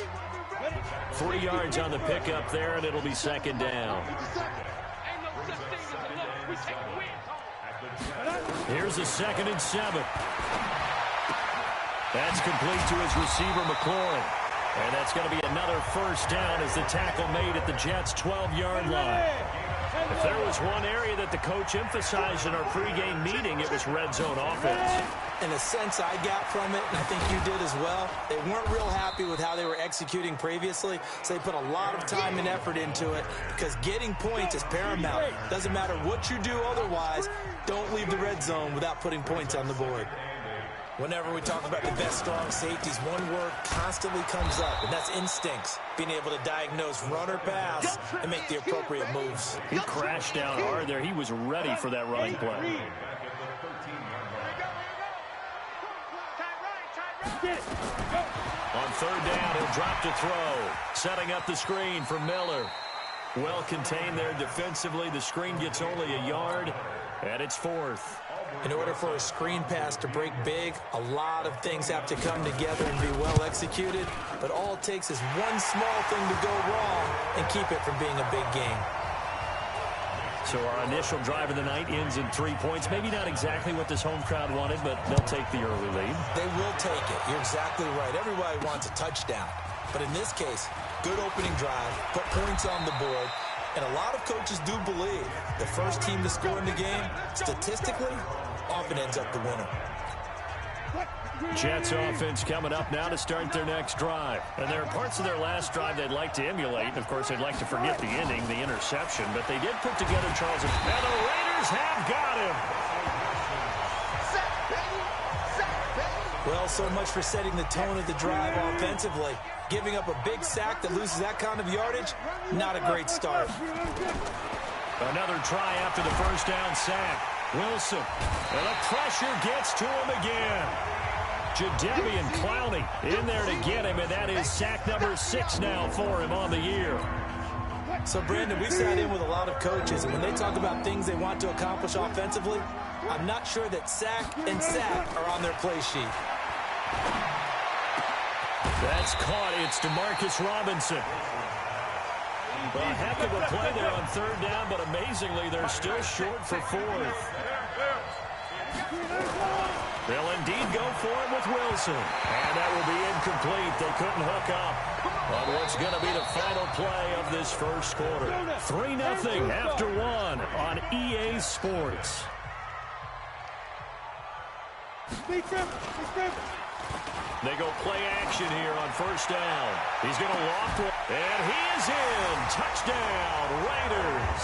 40 yards on the pickup there, and it'll be 2nd down. Here's a 2nd and 7. That's complete to his receiver, McLaurin. And that's going to be another first down as the tackle made at the Jets' 12-yard line. If there was one area that the coach emphasized in our pregame meeting, it was red zone offense. In a sense I got from it, and I think you did as well, they weren't real happy with how they were executing previously, so they put a lot of time and effort into it because getting points is paramount. Doesn't matter what you do otherwise, don't leave the red zone without putting points on the board. Whenever we talk about the best strong safeties, one word constantly comes up, and that's instincts. Being able to diagnose run or pass and make the appropriate moves. He crashed down hard there. He was ready for that running play. On 3rd down, he'll drop to throw. Setting up the screen for Miller. Well contained there defensively. The screen gets only a yard, and it's 4th. In order for a screen pass to break big, a lot of things have to come together and be well executed. But all it takes is one small thing to go wrong and keep it from being a big game. So our initial drive of the night ends in 3 points. Maybe not exactly what this home crowd wanted, but they'll take the early lead. They will take it. You're exactly right. Everybody wants a touchdown. But in this case, good opening drive, put points on the board. And a lot of coaches do believe the first team to score in the game, statistically, often ends up the winner. Jets offense coming up now to start their next drive. And there are parts of their last drive they'd like to emulate. And, of course, they'd like to forget the ending, the interception. But they did put together Charles. And the Raiders have got him. Well, so much for setting the tone of the drive offensively. Giving up a big sack that loses that kind of yardage, not a great start. Another try after the first down sack. Wilson. And the pressure gets to him again. Jadeveon Clowney in there to get him, and that is sack number 6 now for him on the year. So, Brandon, we sat in with a lot of coaches, and when they talk about things they want to accomplish offensively, I'm not sure that sack and sack are on their play sheet. That's caught. It's DeMarcus Robinson. A heck of a play there on third down, but amazingly, they're still short for fourth. They'll indeed go for it with Wilson. And that will be incomplete. They couldn't hook up on what's going to be the final play of this first quarter. 3-0 after 1 on EA Sports. They go play action here on first down. He's going to loft one. And he is in. Touchdown, Raiders.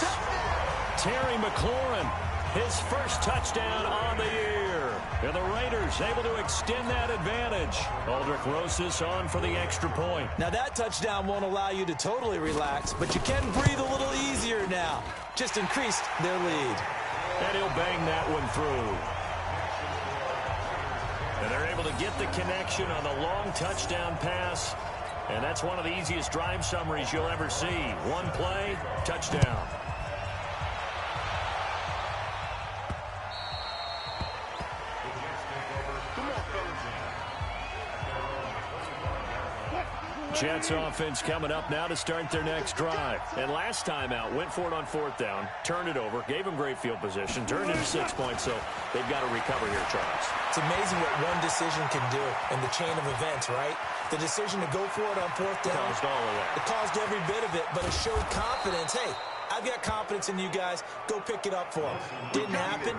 Terry McLaurin, his first touchdown on the year. And the Raiders able to extend that advantage. Aldrich Rosas on for the extra point. Now, that touchdown won't allow you to totally relax, but you can breathe a little easier now. Just increased their lead. And he'll bang that one through. And they're able to get the connection on the long touchdown pass. And that's one of the easiest drive summaries you'll ever see. One play, touchdown. Jets offense coming up now to start their next drive. And last time out, went for it on fourth down, turned it over, gave them great field position, turned into 6 points, so they've got to recover here, Charles. It's amazing what one decision can do in the chain of events, right? The decision to go for it on fourth down. Caused all of that. It caused every bit of it, but it showed confidence. Hey, I've got confidence in you guys. Go pick it up for them. Didn't happen.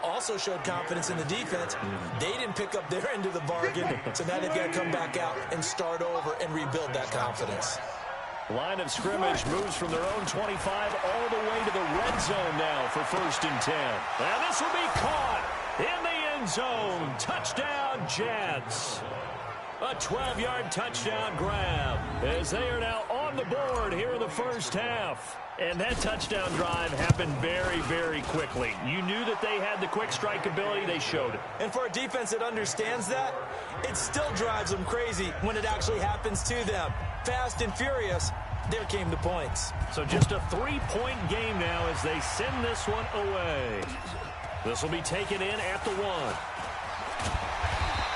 Also showed confidence in the defense. They didn't pick up their end of the bargain, so now they've got to come back out and start over and rebuild that confidence. Line of scrimmage moves from their own 25 all the way to the red zone now for 1st and 10. And this will be caught in the end zone. Touchdown, Jets. A 12-yard touchdown grab as they are now on the board here in the first half. And that touchdown drive happened very, very quickly. You knew that they had the quick strike ability. They showed it. And for a defense that understands that, it still drives them crazy when it actually happens to them. Fast and furious, there came the points. So just a 3-point game now as they send this one away. This will be taken in at the 1.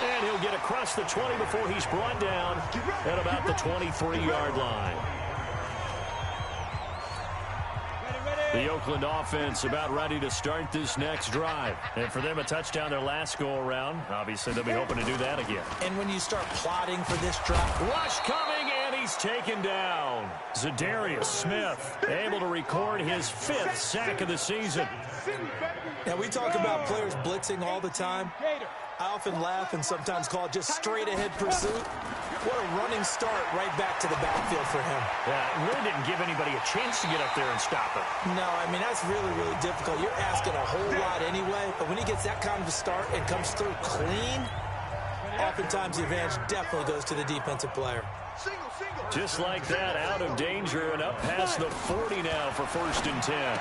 And he'll get across the 20 before he's brought down at about the 23-yard line. The Oakland offense about ready to start this next drive. And for them, a touchdown their last go-around. Obviously, they'll be hoping to do that again. And when you start plotting for this drive, rush coming, and he's taken down. Za'Darius Smith able to record his 5th sack of the season. Now, we talk about players blitzing all the time. I often laugh and sometimes call it just straight-ahead pursuit. What a running start right back to the backfield for him. Yeah, really didn't give anybody a chance to get up there and stop him. No, I mean, that's really, really difficult. You're asking a whole lot anyway, but when he gets that kind of a start and comes through clean, oftentimes the advantage definitely goes to the defensive player. Just like that, out of danger and up past the 40 now for 1st and 10.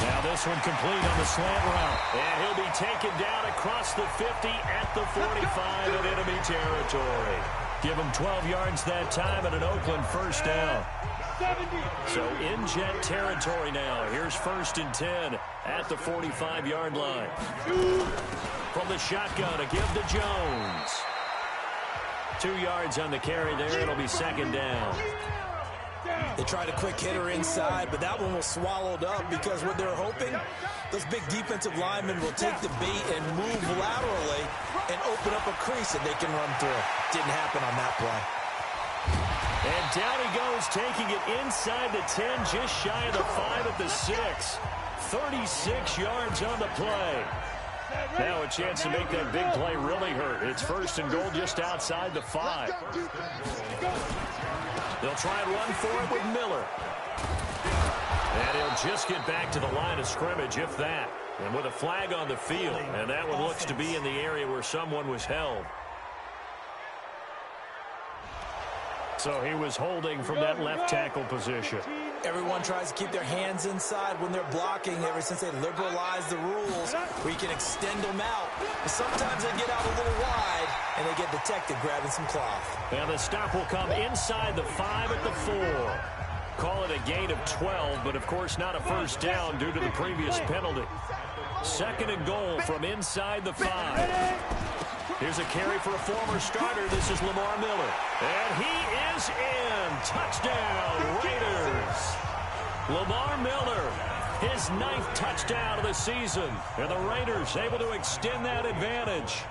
Now this one complete on the slant route. And he'll be taken down across the 50 at the 45 in enemy territory. Give him 12 yards that time and an Oakland first down. So in Jet territory now. Here's 1st and 10 at the 45-yard line. From the shotgun to give to Jones. 2 yards on the carry there. It'll be 2nd down. They tried a quick hitter inside, but that one was swallowed up because what they're hoping, those big defensive linemen will take the bait and move laterally and open up a crease that they can run through. Didn't happen on that play. And down he goes, taking it inside the 10, just shy of the 5 at the 6. 36 yards on the play. Now a chance to make that big play really hurt. It's 1st and goal just outside the 5. They'll try and run for it with Miller. And he'll just get back to the line of scrimmage, if that. And with a flag on the field. And that one looks to be in the area where someone was held. So he was holding from that left tackle position. Everyone tries to keep their hands inside when they're blocking ever since they liberalized the rules. We can extend them out. But sometimes they get out a little wide, and they get detected grabbing some cloth. And the stop will come inside the 5 at the 4. Call it a gain of 12, but of course not a first down due to the previous penalty. 2nd and goal from inside the 5. Here's a carry for a former starter. This is Lamar Miller. And he is in. Touchdown, Raiders. Lamar Miller, his 9th touchdown of the season. And the Raiders able to extend that advantage.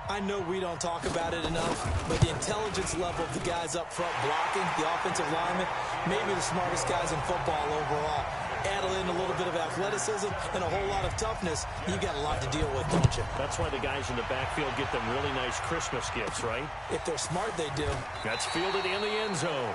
I know we don't talk about it enough, but the intelligence level of the guys up front blocking, the offensive linemen, maybe the smartest guys in football overall. Add in a little bit of athleticism and a whole lot of toughness, you got a lot to deal with, don't you? That's why the guys in the backfield get them really nice Christmas gifts, right? If they're smart, they do. That's fielded in the end zone.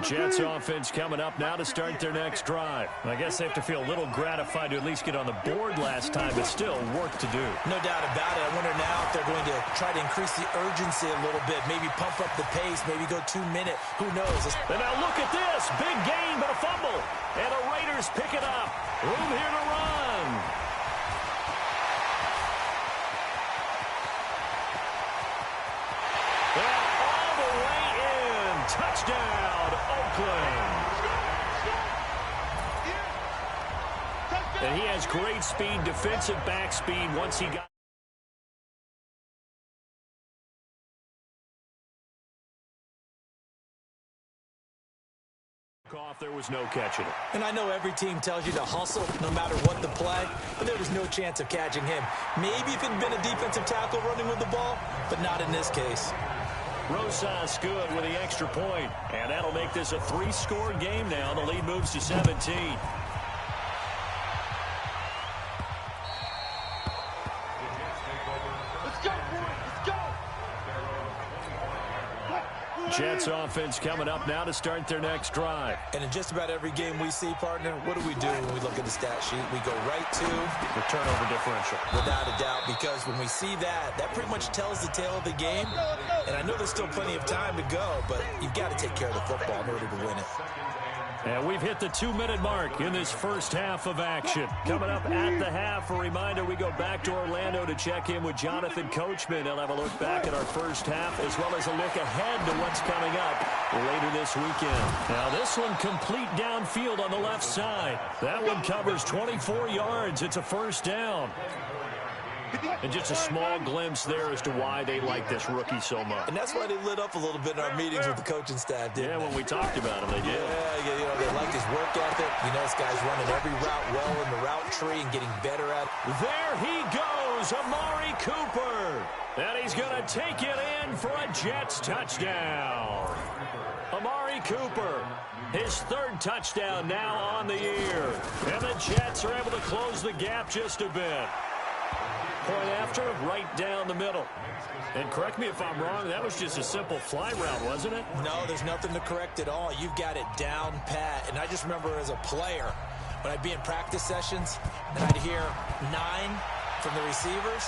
Jets offense coming up now to start their next drive. I guess they have to feel a little gratified to at least get on the board last time, but still work to do. No doubt about it. I wonder now if they're going to try to increase the urgency a little bit, maybe pump up the pace, maybe go 2-minute. Who knows? And now look at this. Big gain, but a fumble. And the Raiders pick it up. Room here to run. And all the way in. Touchdown, Oakland. And he has great speed, defensive back speed once he got. There was no catching it. And I know every team tells you to hustle no matter what the play, but there was no chance of catching him. Maybe if it had been a defensive tackle running with the ball, but not in this case. Rosas good with the extra point, and that'll make this a 3-score game now. The lead moves to 17. Jets offense coming up now to start their next drive. And in just about every game we see, partner, what do we do when we look at the stat sheet? We go right to the turnover differential. Without a doubt, because when we see that, that pretty much tells the tale of the game. And I know there's still plenty of time to go, but you've got to take care of the football in order to win it. And we've hit the 2-minute mark in this first half of action. Coming up at the half, a reminder, we go back to Orlando to check in with Jonathan Coachman. He'll have a look back at our first half as well as a look ahead to what's coming up later this weekend. Now this one complete downfield on the left side. That one covers 24 yards. It's a first down. And just a small glimpse there as to why they like this rookie so much. And that's why they lit up a little bit in our meetings with the coaching staff, didn't they? When we talked about him, they did. Yeah, you know, they like his work ethic. You know, this guy's running every route well in the route tree and getting better at it. There he goes, Amari Cooper. And he's going to take it in for a Jets touchdown. Amari Cooper, his 3rd touchdown now on the year. And the Jets are able to close the gap just a bit. Point after, right down the middle. And correct me if I'm wrong, that was just a simple fly route, wasn't it? No, there's nothing to correct at all. You've got it down pat. And I just remember as a player, when I'd be in practice sessions, and I'd hear 9 from the receivers,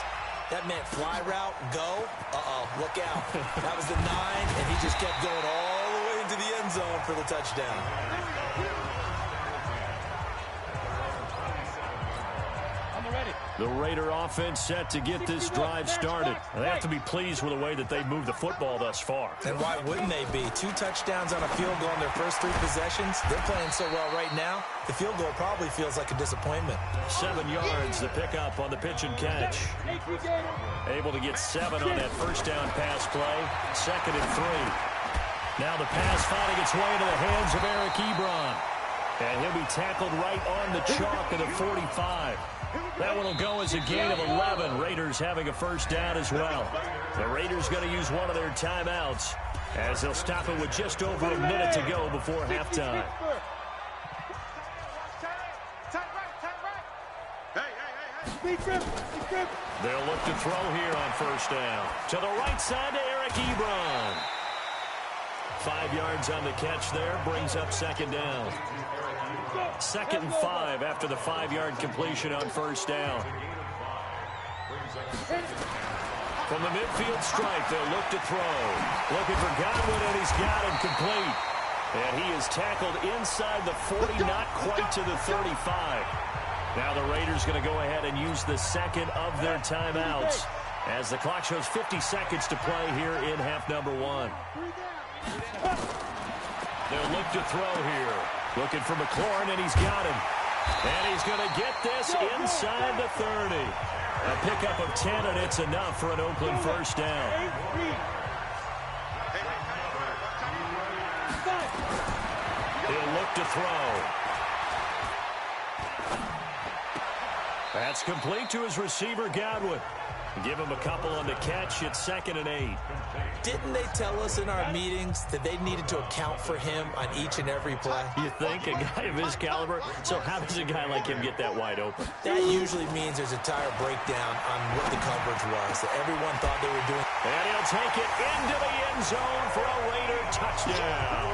that meant fly route, go. Uh-oh, look out. That was the 9, and he just kept going all the way into the end zone for the touchdown. The Raider offense set to get this drive started. They have to be pleased with the way that they've moved the football thus far. And why wouldn't they be? 2 touchdowns on a field goal in their first 3 possessions. They're playing so well right now, the field goal probably feels like a disappointment. 7 yards, the pickup on the pitch and catch. Able to get 7 on that first down pass play. 2nd and 3. Now the pass finding its way into the hands of Eric Ebron. And he'll be tackled right on the chalk of the 45. That one will go as a gain of 11. Raiders having a first down as well. The Raiders going to use one of their timeouts as they'll stop it with just over a minute to go before halftime. They'll look to throw here on first down. To the right side to Eric Ebron. 5 yards on the catch there, brings up 2nd down. 2nd and 5 after the 5-yard completion on first down. From the midfield stripe, they'll look to throw. Looking for Godwin, and he's got him complete. And he is tackled inside the 40, not quite to the 35. Now the Raiders going to go ahead and use the second of their timeouts as the clock shows 50 seconds to play here in half number 1. They'll look to throw here. Looking for McLaurin, and he's got him. And he's going to get this inside the 30. A pickup of 10, and it's enough for an Oakland first down. He'll look to throw. That's complete to his receiver, Godwin. Give him a couple on the catch. It's 2nd and 8. Didn't they tell us in our meetings that they needed to account for him on each and every play? You think? A guy of his caliber? So how does a guy like him get that wide open? That usually means there's a tire breakdown on what the coverage was, that everyone thought they were doing. And he'll take it into the end zone for a Raider touchdown.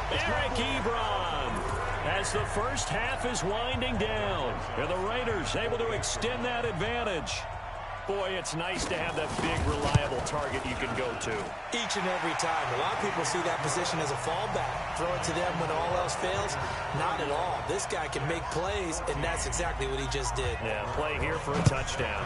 Eric Ebron, as the first half is winding down, and the Raiders able to extend that advantage. Boy, it's nice to have that big, reliable target you can go to. Each and every time. A lot of people see that position as a fallback. Throw it to them when all else fails. Not at all. This guy can make plays, and that's exactly what he just did. Yeah, play here for a touchdown.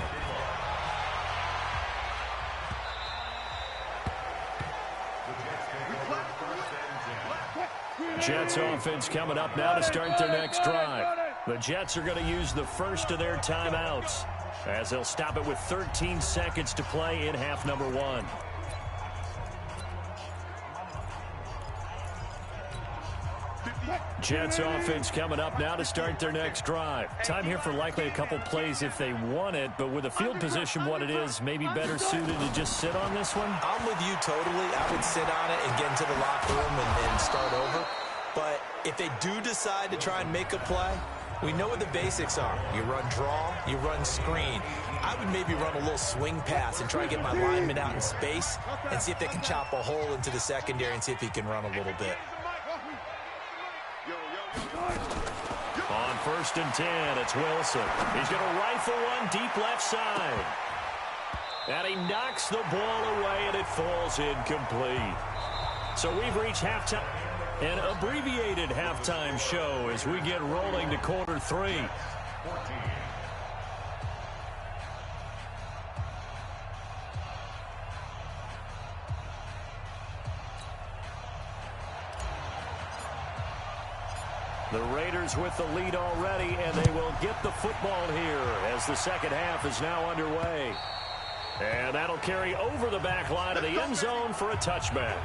Jets offense coming up now to start their next drive. The Jets are going to use the first of their timeouts, as they'll stop it with 13 seconds to play in half number 1. Jets offense coming up now to start their next drive. Time here for likely a couple plays if they want it, but with the field position what it is, maybe better suited to just sit on this one? I'm with you totally. I would sit on it and get into the locker room and start over. But if they do decide to try and make a play, we know what the basics are. You run draw, you run screen. I would maybe run a little swing pass and try to get my lineman out in space and see if they can chop a hole into the secondary and see if he can run a little bit. On 1st and 10, it's Wilson. He's going to rifle one deep left side. And he knocks the ball away, and it falls incomplete. So we've reached halftime. An abbreviated halftime show as we get rolling to quarter 3. The Raiders with the lead already, and they will get the football here as the second half is now underway. And that'll carry over the back line of the end zone for a touchback.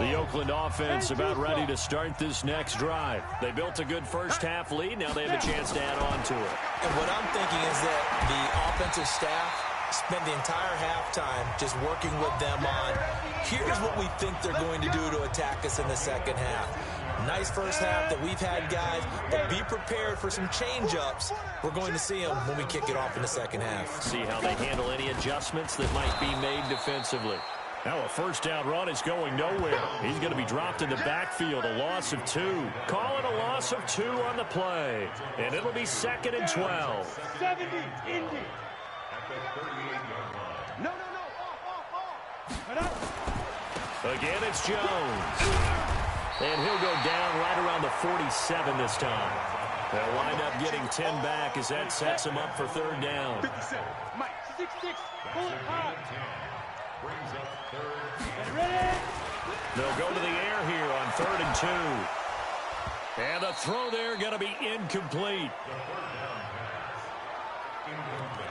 The Oakland offense about ready to start this next drive. They built a good first half lead. Now they have a chance to add on to it. And what I'm thinking is that the offensive staff spent the entire halftime just working with them on, here's what we think they're going to do to attack us in the second half. Nice first half that we've had, guys, but be prepared for some change-ups. We're going to see them when we kick it off in the second half. See how they handle any adjustments that might be made defensively. Now a first down run is going nowhere. He's going to be dropped in the backfield, a loss of 2. Call it a loss of 2 on the play. And it'll be 2nd and 12. 70, Indy. No. Off. Again, it's Jones. And he'll go down right around the 47 this time. They'll wind up getting 10 back as that sets him up for 3rd down. 57. Mike. 6-6. Pull it high. Ready? They'll go to the air here on 3rd and 2. And the throw there going to be incomplete.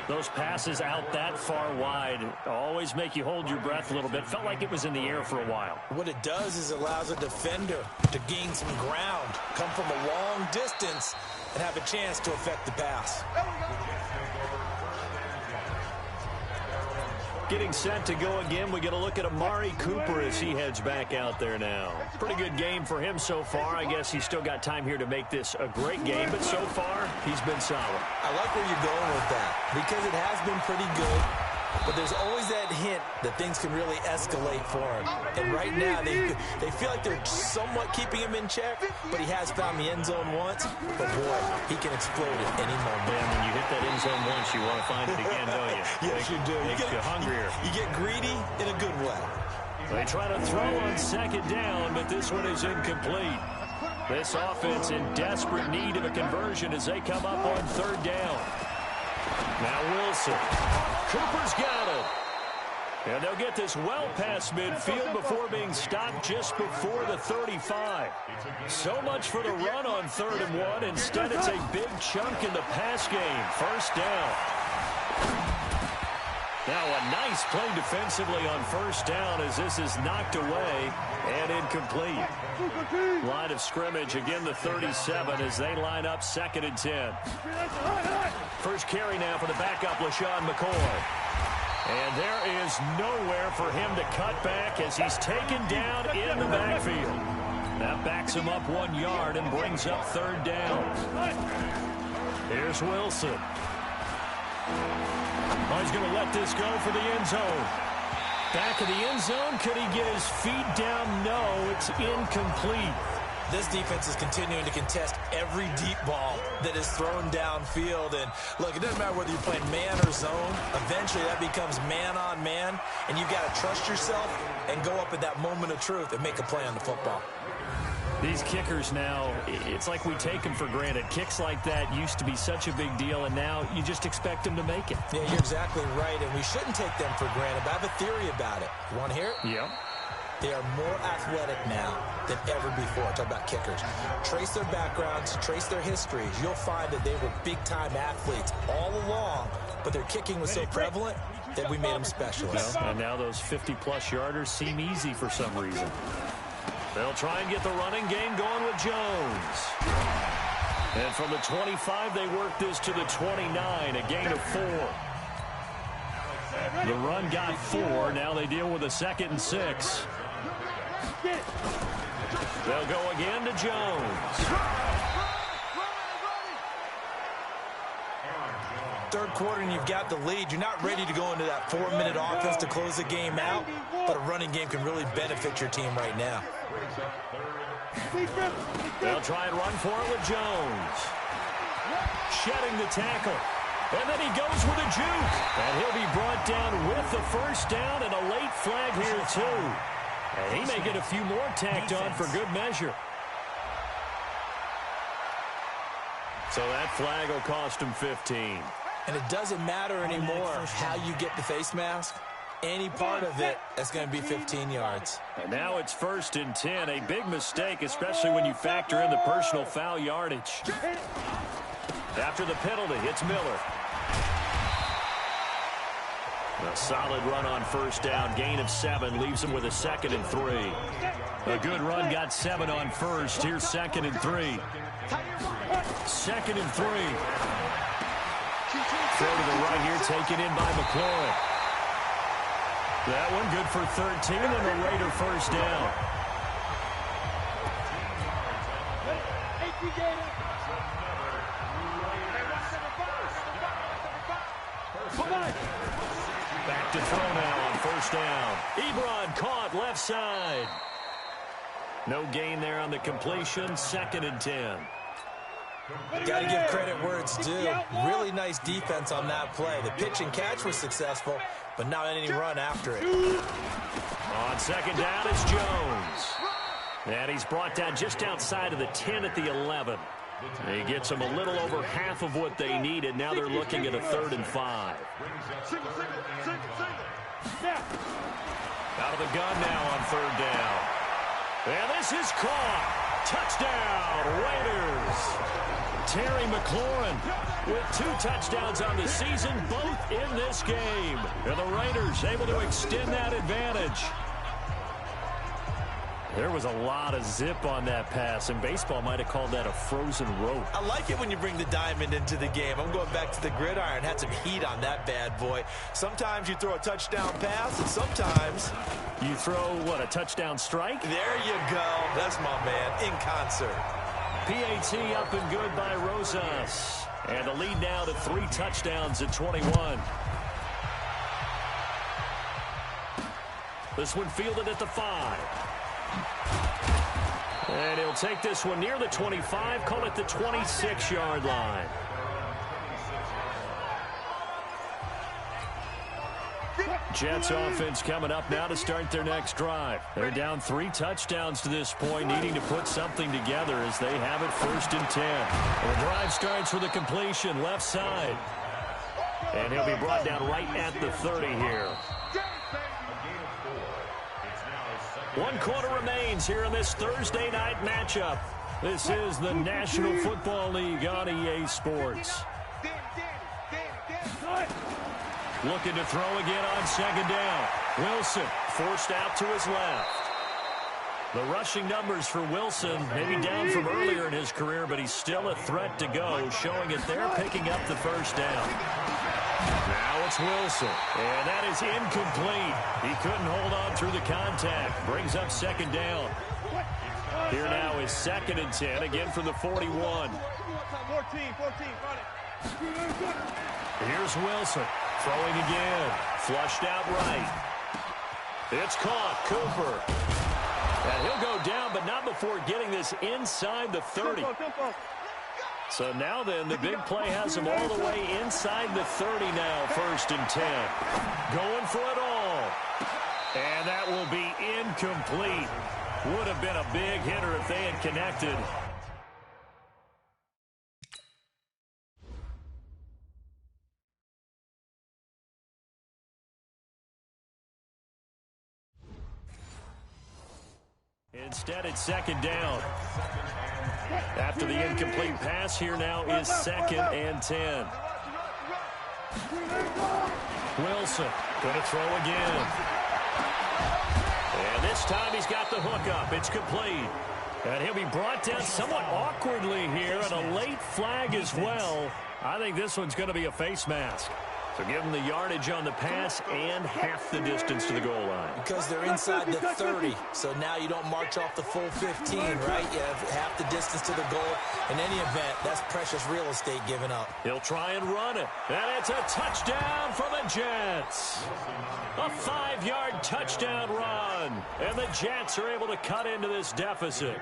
Those passes out that far wide always make you hold your breath a little bit. Felt like it was in the air for a while. What it does is it allows a defender to gain some ground, come from a long distance, and have a chance to affect the pass. Getting set to go again, we get a look at Amari Cooper as he heads back out there now. Pretty good game for him so far. I guess he's still got time here to make this a great game, but so far, he's been solid. I like where you're going with that because it has been pretty good. but there's always that hint that things can really escalate for him. And right now, they feel like they're somewhat keeping him in check, but he has found the end zone once. But, boy, he can explode at any moment. Man, when you hit that end zone once, you want to find it again, don't you? Yes, you do. Makes you hungrier. You get greedy in a good way. They try to throw on second down, but this one is incomplete. This offense in desperate need of a conversion as they come up on third down. Now Wilson. Cooper's got it. And they'll get this well past midfield before being stopped just before the 35. So much for the run on 3rd and 1. Instead, it's a big chunk in the pass game. First down. Now a nice play defensively on first down as this is knocked away and incomplete. Line of scrimmage, again the 37 as they line up 2nd and 10. First carry now for the backup, LaShawn McCoy. And there is nowhere for him to cut back as he's taken down in the backfield. That backs him up 1 yard and brings up 3rd down. Here's Wilson. Oh, he's going to let this go for the end zone. Back of the end zone. Could he get his feet down? No, it's incomplete. This defense is continuing to contest every deep ball that is thrown downfield. And, look, it doesn't matter whether you're playing man or zone. Eventually, that becomes man on man, and you've got to trust yourself and go up at that moment of truth and make a play on the football. These kickers now, it's like we take them for granted. Kicks like that used to be such a big deal, and now you just expect them to make it. Yeah, you're exactly right, and we shouldn't take them for granted. But I have a theory about it. You want to hear it? Yeah. They are more athletic now than ever before. Talk about kickers. Trace their backgrounds, trace their histories. You'll find that they were big-time athletes all along, but their kicking was so prevalent that we made them specialists. And now those 50-plus yarders seem easy for some reason. They'll try and get the running game going with Jones. And from the 25, they work this to the 29, a gain of 4. The run got 4. Now they deal with a 2nd and 6. They'll go again to Jones. Third quarter and you've got the lead. You're not ready to go into that 4-minute offense to close the game out, but a running game can really benefit your team right now. They'll try and run for it with Jones. Shedding the tackle. And then he goes with a juke. And he'll be brought down with the first down and a late flag here too. And he may get a few more tacked on for good measure. So that flag will cost him 15. And it doesn't matter anymore how you get the face mask. Any part of it, that's going to be 15 yards. And now it's 1st and 10. A big mistake, especially when you factor in the personal foul yardage. After the penalty, it's Miller. A solid run on first down. Gain of 7 leaves him with a 2nd and 3. A good run got 7 on first. Here's 2nd and 3. 2nd and 3. Throw to the right here, taken in by McLaurin. That one good for 13 and a Raider first down. Back to throw now on first down. Ebron caught left side. No gain there on the completion. 2nd and 10. Got to give credit where it's due. Really nice defense on that play. The pitch and catch was successful, but not any run after it. On 2nd down, it's Jones. And he's brought down just outside of the 10 at the 11. He gets them a little over half of what they needed. Now they're looking at a 3rd and 5. Out of the gun now on 3rd down. And this is caught. Touchdown, Raiders. Terry McLaurin with 2 touchdowns on the season, both in this game. And the Raiders able to extend that advantage. There was a lot of zip on that pass, and baseball might have called that a frozen rope. I like it when you bring the diamond into the game. I'm going back to the gridiron. Had some heat on that bad boy. Sometimes you throw a touchdown pass, and sometimes you throw, what, a touchdown strike? There you go. That's my man, in concert. PAT up and good by Rosas. And the lead now to 3 touchdowns at 21. This one fielded at the 5. And he'll take this one near the 25, call it the 26-yard line. Jets offense coming up now to start their next drive. They're down 3 touchdowns to this point, needing to put something together as they have it 1st and 10. And the drive starts with a completion left side. And he'll be brought down right at the 30 here. 1 quarter remains here in this Thursday night matchup. This is the National Football League on EA Sports. Looking to throw again on 2nd down. Wilson forced out to his left. The rushing numbers for Wilson maybe down from earlier in his career, but he's still a threat to go, showing it they're picking up the 1st down. Now it's Wilson, and that is incomplete. He couldn't hold on through the contact. Brings up 2nd down. Here now is 2nd and 10, again for the 41. 14, run it. Here's Wilson, throwing again. Flushed out right. It's caught, Cooper. And he'll go down, but not before getting this inside the 30. So now then, the big play has him all the way inside the 30 now, 1st and 10. Going for it all. And that will be incomplete. Would have been a big hitter if they had connected. Instead, it's 2nd down. After the incomplete pass, here now is 2nd and 10. Wilson going to throw again. And this time he's got the hook up. It's complete. And he'll be brought down somewhat awkwardly here, and a late flag as well. I think this one's going to be a face mask. So give them the yardage on the pass and half the distance to the goal line. Because they're inside the 30, so now you don't march off the full 15, right? You have half the distance to the goal. In any event, that's precious real estate given up. He'll try and run it, and it's a touchdown for the Jets. A 5-yard touchdown run, and the Jets are able to cut into this deficit.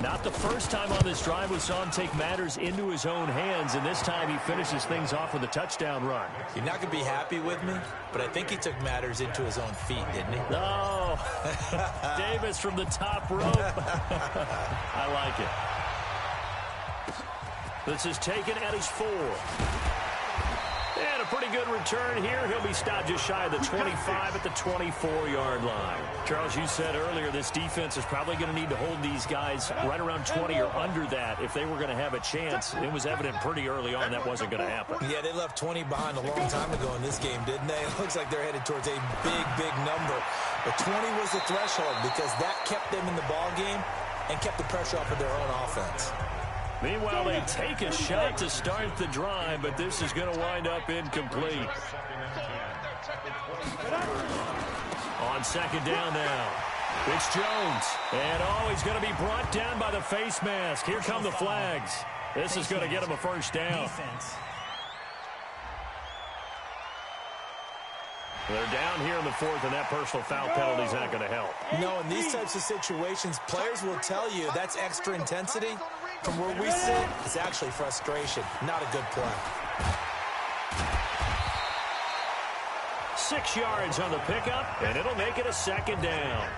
Not the first time on this drive we saw him take matters into his own hands, and this time he finishes things off with a touchdown run. You're not going to be happy with me, but I think he took matters into his own feet, didn't he? No. Davis from the top rope. I like it. This is taken at his 4. And a pretty good return here. He'll be stopped just shy of the 25 at the 24-yard line. Charles, you said earlier this defense is probably going to need to hold these guys right around 20 or under that if they were going to have a chance. It was evident pretty early on that wasn't going to happen. Yeah, they left 20 behind a long time ago in this game, didn't they? It looks like they're headed towards a big number. But 20 was the threshold because that kept them in the ball game and kept the pressure off of their own offense. Meanwhile, they take a shot to start the drive, but this is going to wind up incomplete. On 2nd down now, it's Jones. And, he's going to be brought down by the face mask. Here come the flags. This is going to get him a 1st down. They're down here in the 4th, and that personal foul penalty is not going to help. No, in these types of situations, players will tell you that's extra intensity. From where we sit, it's actually frustration. Not a good play. 6 yards on the pickup, and it'll make it a 2nd down.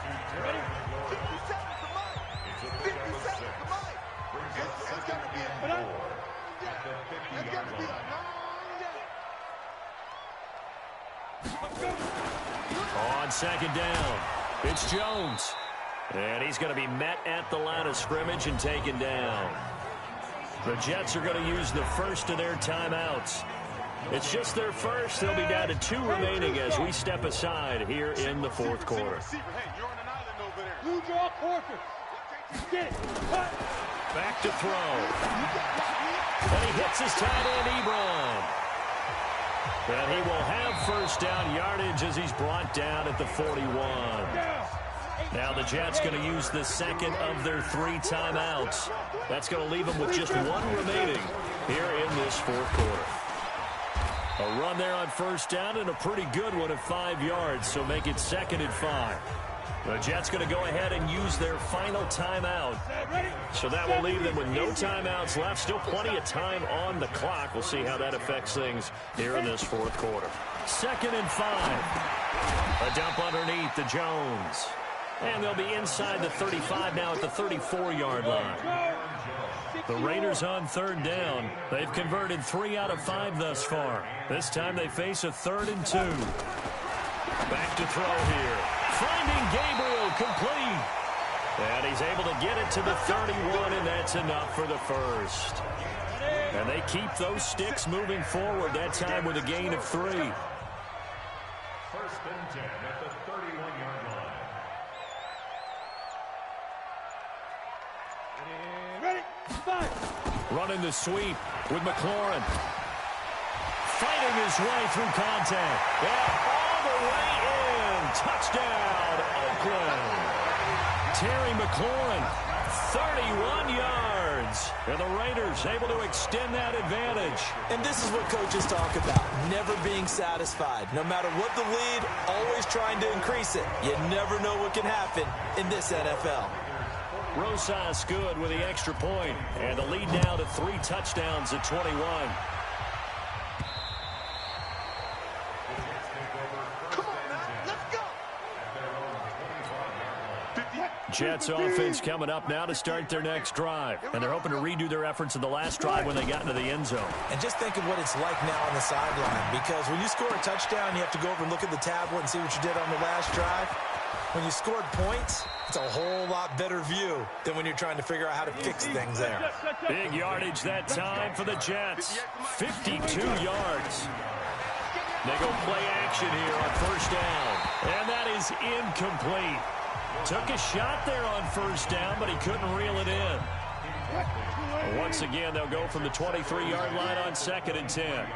On 2nd down, it's Jones. And he's going to be met at the line of scrimmage and taken down. The Jets are going to use the first of their timeouts. It's just their first. They'll be down to 2 remaining as we step aside here in the 4th quarter. Back to throw. And he hits his tight end, Ebron. And he will have 1st down yardage as he's brought down at the 41. Now the Jets going to use the 2nd of their 3 timeouts. That's going to leave them with just 1 remaining here in this 4th quarter. A run there on first down and a pretty good one at 5 yards, so make it 2nd and 5. The Jets going to go ahead and use their final timeout. So that will leave them with no timeouts left. Still plenty of time on the clock. We'll see how that affects things here in this 4th quarter. 2nd and 5. A dump underneath to Jones. And they'll be inside the 35 now at the 34-yard line. The Raiders on 3rd down. They've converted 3 out of 5 thus far. This time they face a 3rd and 2. Back to throw here. Finding Gabriel complete. And he's able to get it to the 31, and that's enough for the first. And they keep those sticks moving forward, that time with a gain of 3. 1st and 10 at the 31-yard line. Ready? Five. Running the sweep with McLaurin. Fighting his way through contact. And all the way in. Touchdown, Oakland. Terry McLaurin, 31 yards. And the Raiders able to extend that advantage. And this is what coaches talk about, never being satisfied. No matter what the lead, always trying to increase it. You never know what can happen in this NFL. Rosas good with the extra point. And the lead now to 3 touchdowns at 21. Come on, man. Let's go. Jets offense coming up now to start their next drive. And they're hoping to redo their efforts in the last drive when they got into the end zone. And just think of what it's like now on the sideline. Because when you score a touchdown, you have to go over and look at the tablet and see what you did on the last drive. When you scored points, it's a whole lot better view than when you're trying to figure out how to fix things there. Big yardage that time for the Jets. 52 yards. They go play action here on first down. And that is incomplete. Took a shot there on first down, but he couldn't reel it in. Once again, they'll go from the 23-yard line on 2nd and 10.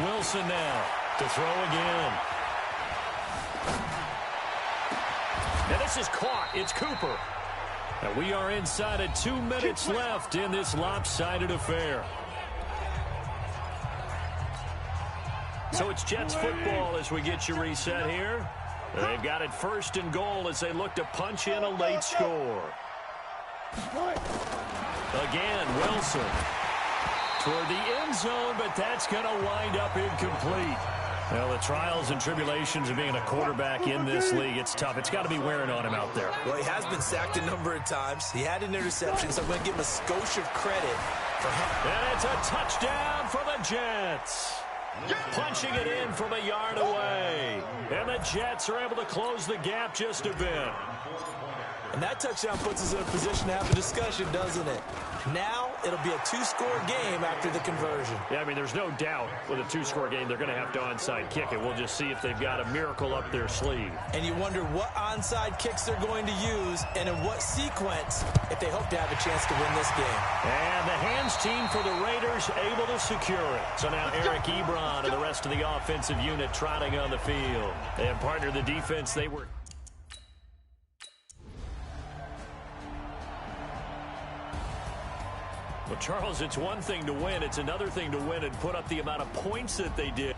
Wilson now to throw again. And this is caught. It's Cooper. And we are inside of 2 minutes left in this lopsided affair. So it's Jets football as we get you reset here. They've got it 1st and goal as they look to punch in a late score. Again, Wilson toward the end zone, but that's going to wind up incomplete. Well, the trials and tribulations of being a quarterback in this league, it's tough. It's got to be wearing on him out there. Well, he has been sacked a number of times. He had an interception, so I'm going to give him a skosh of credit for him. And it's a touchdown for the Jets. Punching it in from a yard away. And the Jets are able to close the gap just a bit. And that touchdown puts us in a position to have a discussion, doesn't it? Now it'll be a 2-score game after the conversion. Yeah, I mean, there's no doubt with a 2-score game they're going to have to onside kick it. We'll just see if they've got a miracle up their sleeve. And you wonder what onside kicks they're going to use and in what sequence if they hope to have a chance to win this game. And the hands team for the Raiders able to secure it. So now Eric Ebron and the rest of the offensive unit trotting on the field. And partner the defense, they were... Well, Charles, it's one thing to win. It's another thing to win and put up the amount of points that they did.